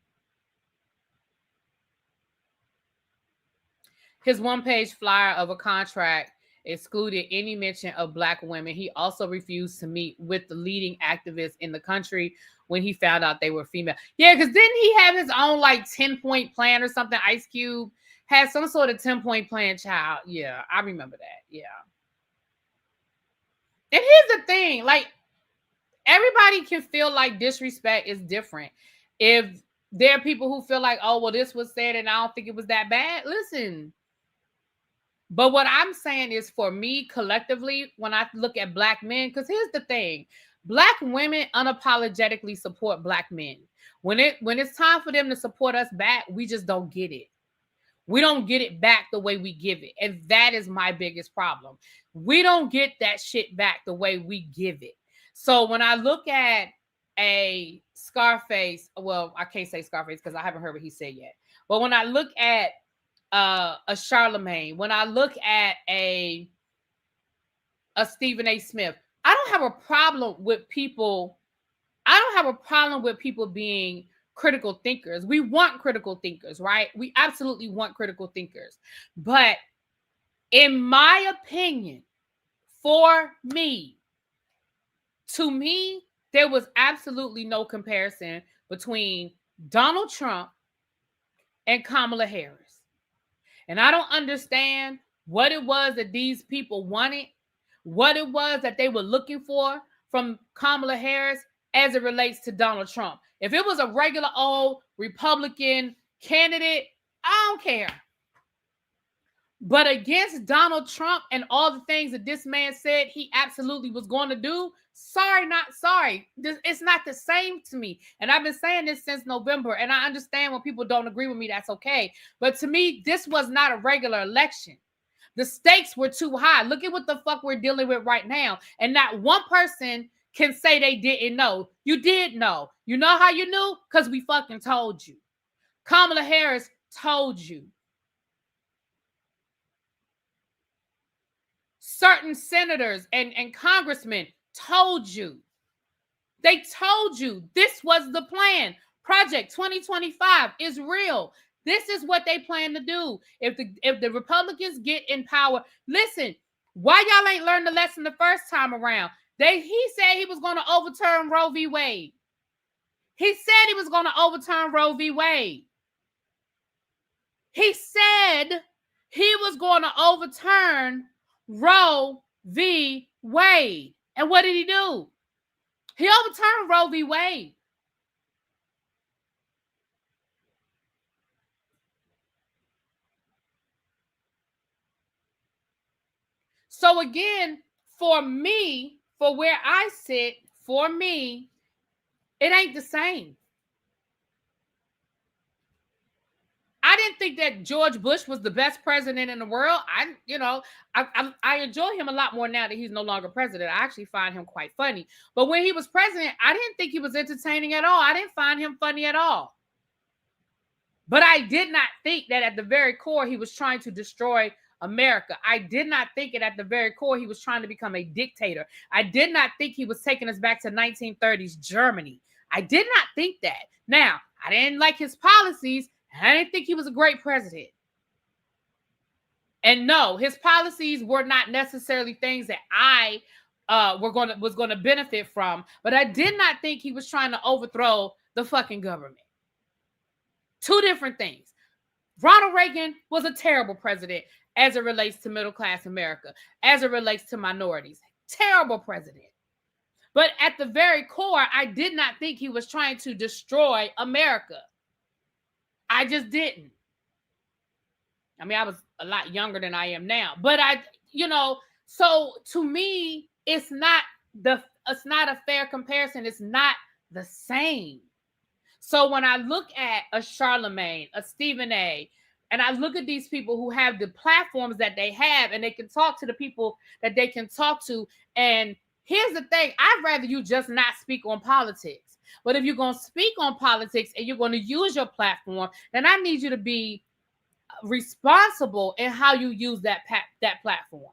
His one-page flyer of a contract excluded any mention of Black women. He also refused to meet with the leading activists in the country when he found out they were female. Yeah, because didn't he have his own like 10-point plan or something? Ice Cube had some sort of 10-point plan, child. Yeah, I remember that. Yeah. And here's the thing, like, everybody can feel like disrespect is different. If there are people who feel like, oh, well, this was said and I don't think it was that bad, listen. But what I'm saying is, for me, collectively, when I look at Black men, because here's the thing, Black women unapologetically support Black men. When it's time for them to support us back, we just don't get it. We don't get it back the way we give it. And that is my biggest problem. We don't get that shit back the way we give it. So when I look at a Scarface, well, I can't say Scarface because I haven't heard what he said yet. But when I look at a Charlemagne, when I look at a Stephen A. Smith, I don't have a problem with people. I don't have a problem with people being critical thinkers. We want critical thinkers, right? We absolutely want critical thinkers. But in my opinion, for me, to me, there was absolutely no comparison between Donald Trump and Kamala Harris. And I don't understand what it was that these people wanted, what it was that they were looking for from Kamala Harris as it relates to Donald Trump. If it was a regular old Republican candidate, I don't care. But against Donald Trump and all the things that this man said he absolutely was going to do, sorry, not sorry. It's not the same to me. And I've been saying this since November, and I understand when people don't agree with me, that's okay. But to me, this was not a regular election. The stakes were too high. Look at what the fuck we're dealing with right now. And not one person can say they didn't know. You did know. You know how you knew? Because we fucking told you. Kamala Harris told you. Certain senators and congressmen told you. They told you this was the plan. Project 2025 is real. This is what they plan to do. If the Republicans get in power, listen, why y'all ain't learned the lesson the first time around? He said he was going to overturn Roe v. Wade. He said he was going to overturn Roe v. Wade. He said he was going to overturn Roe v. Wade. And what did he do? He overturned Roe v. Wade. So again, for me, for where I sit, for me, it ain't the same. I didn't think that George Bush was the best president in the world. I enjoy him a lot more now that he's no longer president. I actually find him quite funny. But when he was president, I didn't think he was entertaining at all. I didn't find him funny at all. But I did not think that at the very core, he was trying to destroy America. I did not think it at the very core, he was trying to become a dictator. I did not think he was taking us back to 1930s Germany. I did not think that. Now, I didn't like his policies. I didn't think he was a great president. And no, his policies were not necessarily things that I was going to benefit from. But I did not think he was trying to overthrow the fucking government. Two different things. Ronald Reagan was a terrible president as it relates to middle-class America, as it relates to minorities. Terrible president. But at the very core, I did not think he was trying to destroy America. I just didn't. I mean, I was a lot younger than I am now. But so to me, it's not a fair comparison. It's not the same. So when I look at a Charlemagne, a Stephen A., and I look at these people who have the platforms that they have, and they can talk to the people that they can talk to. And here's the thing, I'd rather you just not speak on politics. But if you're going to speak on politics and you're going to use your platform, then I need you to be responsible in how you use that platform.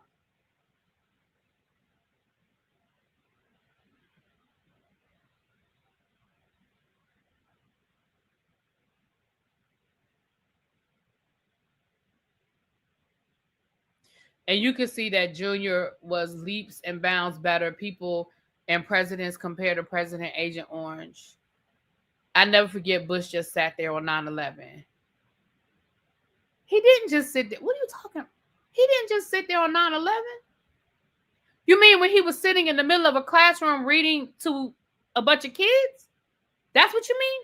And you could see that Junior was leaps and bounds better. People and presidents compared to President Agent Orange. I never forget Bush just sat there on 9/11. He didn't just sit there. What are you talking? He didn't just sit there on 9/11. You mean when he was sitting in the middle of a classroom reading to a bunch of kids? That's what you mean?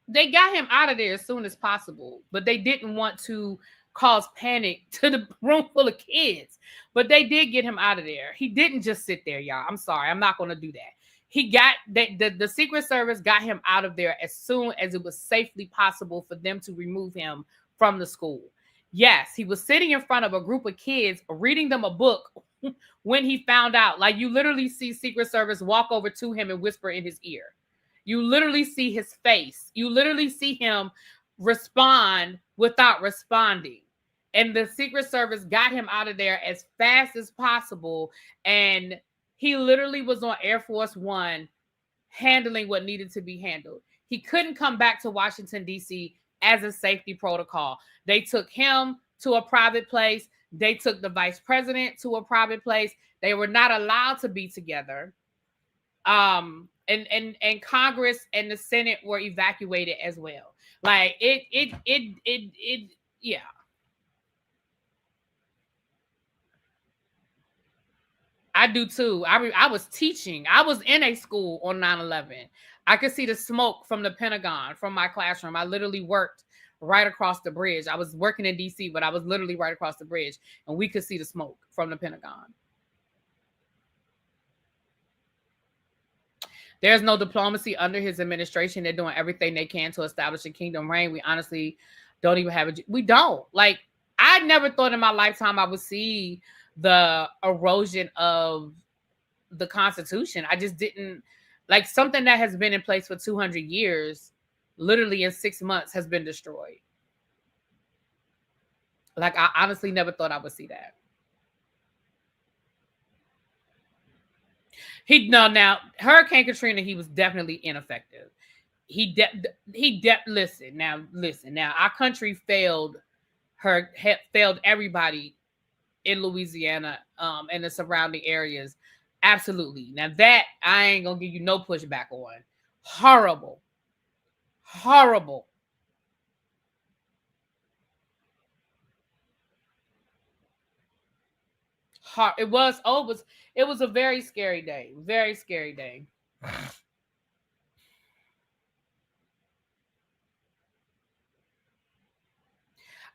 They got him out of there as soon as possible, but they didn't want to cause panic to the room full of kids. But they did get him out of there. He didn't just sit there, y'all. I'm sorry. I'm not going to do that. He got the Secret Service got him out of there as soon as it was safely possible for them to remove him from the school. Yes, he was sitting in front of a group of kids reading them a book when he found out. Like, you literally see Secret Service walk over to him and whisper in his ear. You literally see his face. You literally see him respond without responding. And the Secret Service got him out of there as fast as possible. And he literally was on Air Force One handling what needed to be handled. He couldn't come back to Washington, D.C. as a safety protocol. They took him to a private place. They took the vice president to a private place. They were not allowed to be together. And Congress and the Senate were evacuated as well. Like yeah. I do too. I was teaching. I was in a school on 9/11. I could see the smoke from the Pentagon from my classroom. I literally worked right across the bridge. I was working in DC, but I was literally right across the bridge, and we could see the smoke from the Pentagon. There's no diplomacy under his administration. They're doing everything they can to establish a kingdom reign. We honestly don't even have we don't. Like, I never thought in my lifetime I would see the erosion of the Constitution. I just didn't, like, something that has been in place for 200 years, literally in 6 months has been destroyed. Like, I honestly never thought I would see that. Now Hurricane Katrina, he was definitely ineffective. Listen now, our country failed everybody in Louisiana and the surrounding areas. Absolutely. Now that I ain't gonna give you no pushback on. Horrible. It was a very scary day. Very scary day.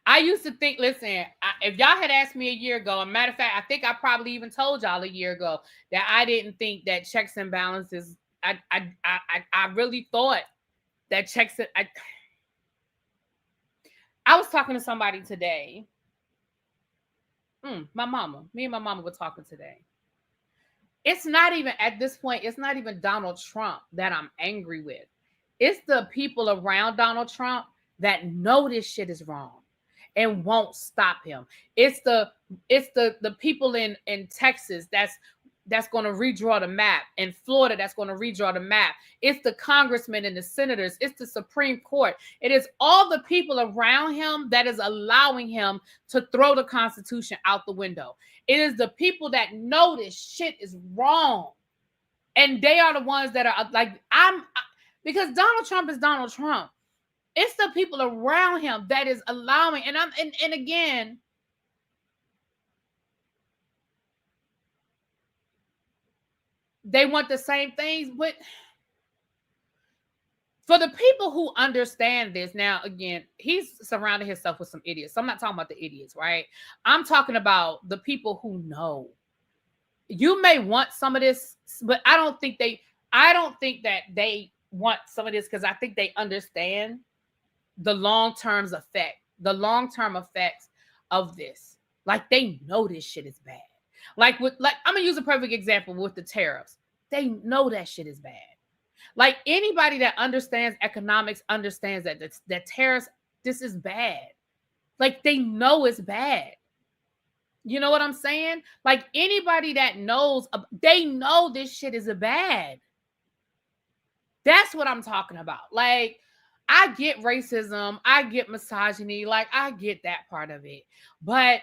I used to think, listen, if y'all had asked me a year ago, a matter of fact, I think I probably even told y'all a year ago that I didn't think that checks and balances. I really thought that checks. I was talking to somebody today. Me and my mama were talking today. It's not even, at this point, it's not even Donald Trump that I'm angry with. It's the people around Donald Trump that know this shit is wrong and won't stop him. It's the people in Texas that's going to redraw the map, in Florida that's going to redraw the map. It's the congressmen and the senators. It's the Supreme Court. It is all the people around him that is allowing him to throw the Constitution out the window. It is the people that know this shit is wrong, and they are the ones that are like, because Donald Trump is Donald Trump. It's the people around him that is allowing, and again, they want the same things, but for the people who understand this, now, again, he's surrounded himself with some idiots. So I'm not talking about the idiots, right? I'm talking about the people who know. You may want some of this, but I don't think that they want some of this, because I think they understand the long-term effects of this. Like, they know this shit is bad. Like I'm gonna use a perfect example with the tariffs. They know that shit is bad. Like, anybody that understands economics understands that tariffs, this is bad. Like, they know it's bad. You know what I'm saying? Like, anybody that knows, they know this shit is bad. That's what I'm talking about. Like, I get racism, I get misogyny, like, I get that part of it. But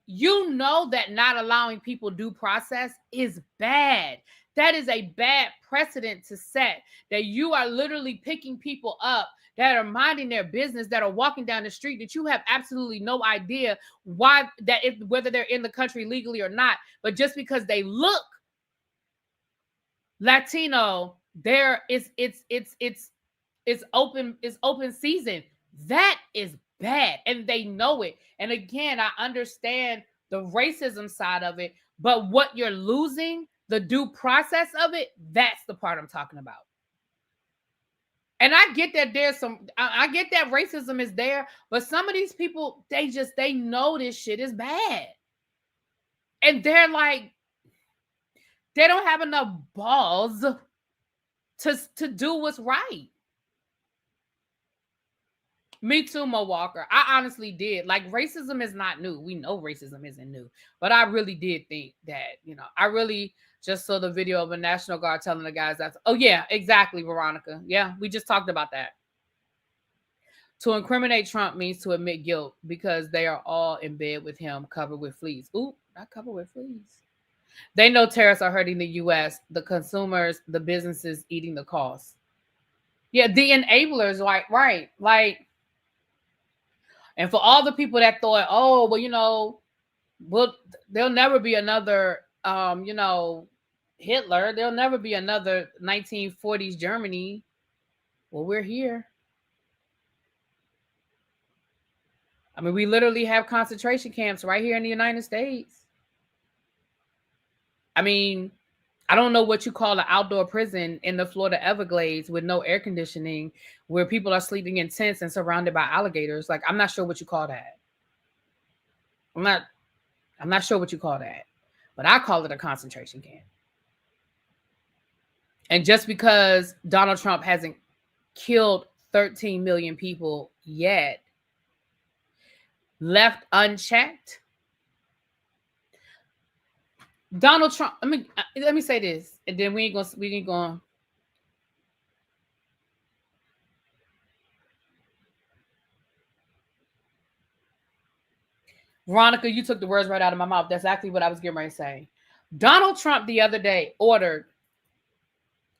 you know that not allowing people due process is bad. That is a bad precedent to set, that you are literally picking people up that are minding their business, that are walking down the street, that you have absolutely no idea why, that if, whether they're in the country legally or not, but just because they look Latino, there is it's open season. That is bad, and they know it. And again, I understand the racism side of it, but what you're losing, the due process of it, that's the part I'm talking about. And I get that there's I get that racism is there, but some of these people, they know this shit is bad. And they're like, they don't have enough balls to do what's right. Me too, Mo Walker. I honestly did. Like, racism is not new. We know racism isn't new. But I really did think that, I really just saw the video of a National Guard telling the guys that, oh, yeah, exactly, Veronica. Yeah, we just talked about that. To incriminate Trump means to admit guilt because they are all in bed with him, covered with fleas. Ooh, not covered with fleas. They know tariffs are hurting the U.S., the consumers, the businesses eating the cost. Yeah, the enablers, right. Like, and for all the people that thought, oh, well, there'll never be another, Hitler. There'll never be another 1940s Germany. Well, we're here. I mean, we literally have concentration camps right here in the United States. I mean, I don't know what you call an outdoor prison in the Florida Everglades with no air conditioning, where people are sleeping in tents and surrounded by alligators. Like, I'm not sure what you call that. I'm not sure what you call that, but I call it a concentration camp. And just because Donald Trump hasn't killed 13 million people yet, left unchecked, Donald Trump, let me say this, and then we ain't going. Veronica, you took the words right out of my mouth. That's exactly what I was getting ready to say. Donald Trump the other day ordered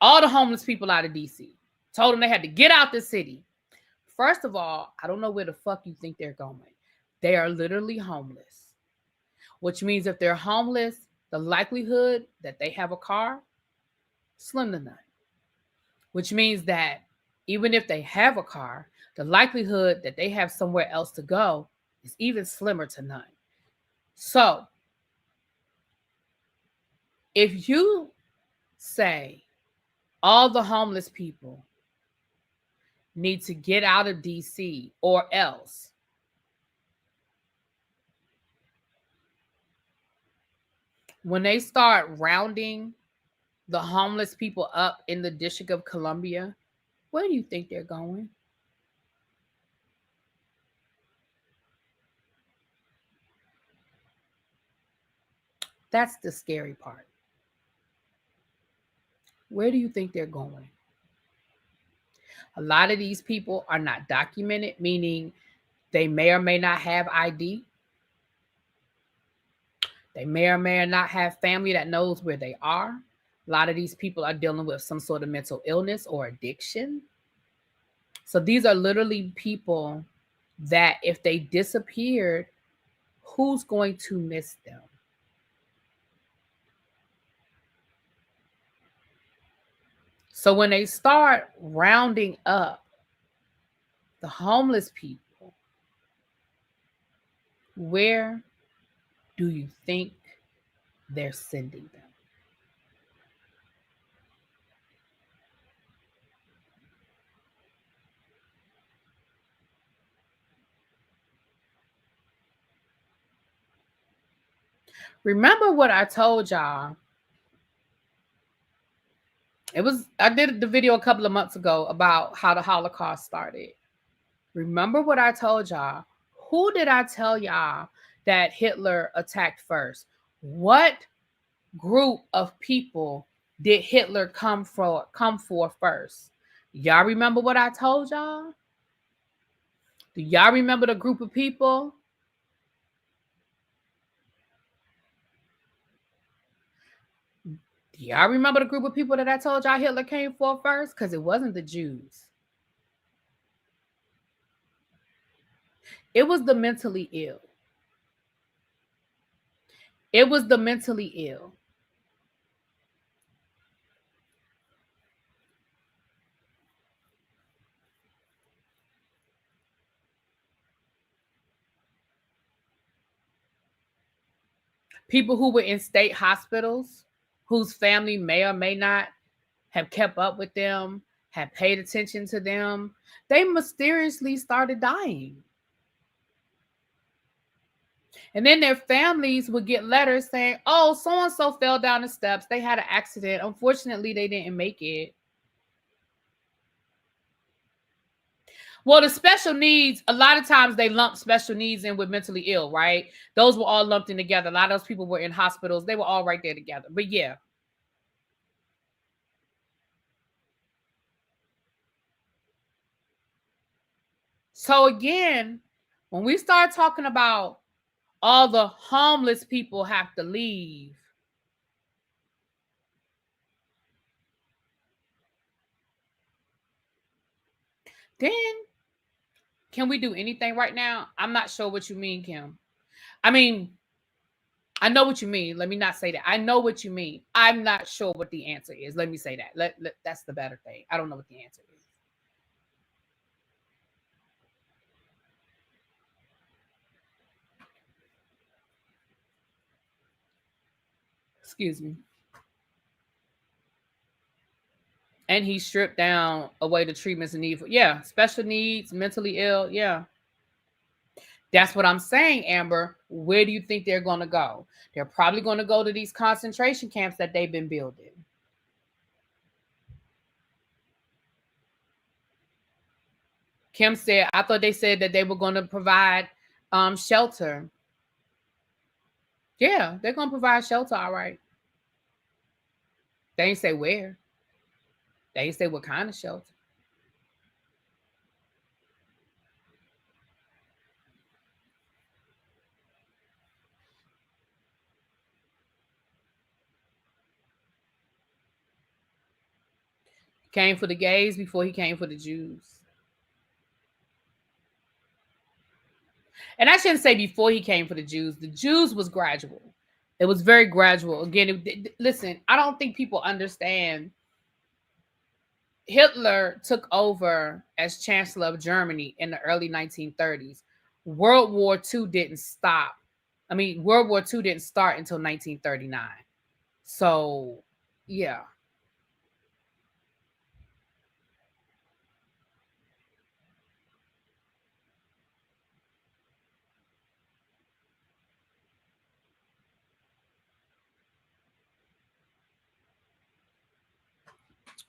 all the homeless people out of DC. Told them they had to get out the city. First of all, I don't know where the fuck you think they're going. They are literally homeless, which means if they're homeless, the likelihood that they have a car, slim to none. Which means that even if they have a car, the likelihood that they have somewhere else to go is even slimmer to none. So, if you say all the homeless people need to get out of DC or else, when they start rounding the homeless people up in the District of Columbia, where do you think they're going? That's the scary part. Where do you think they're going? A lot of these people are not documented, meaning they may or may not have ID. They may or may not have family that knows where they are. A lot of these people are dealing with some sort of mental illness or addiction. So these are literally people that if they disappeared, who's going to miss them? So when they start rounding up the homeless people, where do you think they're sending them? Remember what I told y'all? I did the video a couple of months ago about how the Holocaust started. Remember what I told y'all. Who did I tell y'all that Hitler attacked first? What group of people did Hitler come for first? Y'all remember what I told y'all? Do y'all remember the group of people? Do y'all remember the group of people that I told y'all Hitler came for first? Because it wasn't the Jews. It was the mentally ill. It was the mentally ill. People who were in state hospitals, whose family may or may not have kept up with them, have paid attention to them, they mysteriously started dying. And then their families would get letters saying, oh, so-and-so fell down the steps. They had an accident. Unfortunately, they didn't make it. Well, the special needs, a lot of times they lump special needs in with mentally ill, right? Those were all lumped in together. A lot of those people were in hospitals. They were all right there together. But yeah. So again, when we start talking about all the homeless people have to leave, then can we do anything right now? I'm not sure what you mean, Kim. I mean, I know what you mean. Let me not say that. I know what you mean. I'm not sure what the answer is. Let me say that. That's the better thing. I don't know what the answer is. Excuse me. And he stripped down away the treatments and need for, yeah, special needs, mentally ill. Yeah. That's what I'm saying, Amber. Where do you think they're going to go? They're probably going to go to these concentration camps that they've been building. Kim said, I thought they said that they were going to provide shelter. Yeah, they're going to provide shelter, all right. They ain't say where. They ain't say what kind of shelter. Came for the gays before he came for the Jews. And I shouldn't say before he came for the Jews. The Jews was gradual. It was very gradual. Again, listen, I don't think people understand. Hitler took over as Chancellor of Germany in the early 1930s. World War II didn't stop. I mean, World War II didn't start until 1939. So, yeah.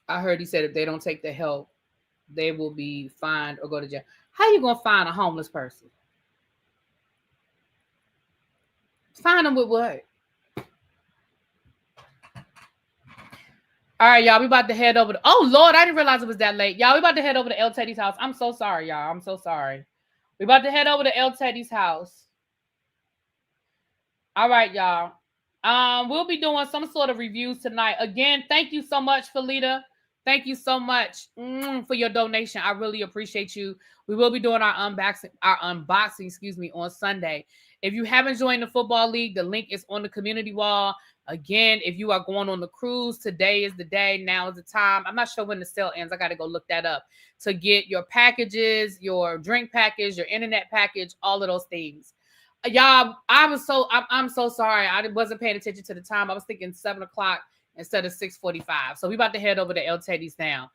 I heard he said if they don't take the help, they will be fined or go to jail. How you gonna find a homeless person? Find them with what? All right, y'all. We about to head over to. Oh Lord, I didn't realize it was that late, y'all. We about to head over to El Teddy's house. I'm so sorry, y'all. I'm so sorry. We about to head over to El Teddy's house. All right, y'all. We'll be doing some sort of reviews tonight. Again, thank you so much, Felita. Thank you so much for your donation. I really appreciate you. We will be doing our unboxing, excuse me, on Sunday. If you haven't joined the football league, the link is on the community wall. Again, if you are going on the cruise, today is the day. Now is the time. I'm not sure when the sale ends. I got to go look that up to get your packages, your drink package, your internet package, all of those things. Y'all, I'm so sorry. I wasn't paying attention to the time. I was thinking 7 o'clock instead of 6:45. So we about to head over to El Teddy's now.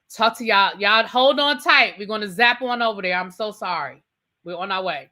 Talk to y'all. Y'all hold on tight. We're going to zap on over there. I'm so sorry. We're on our way.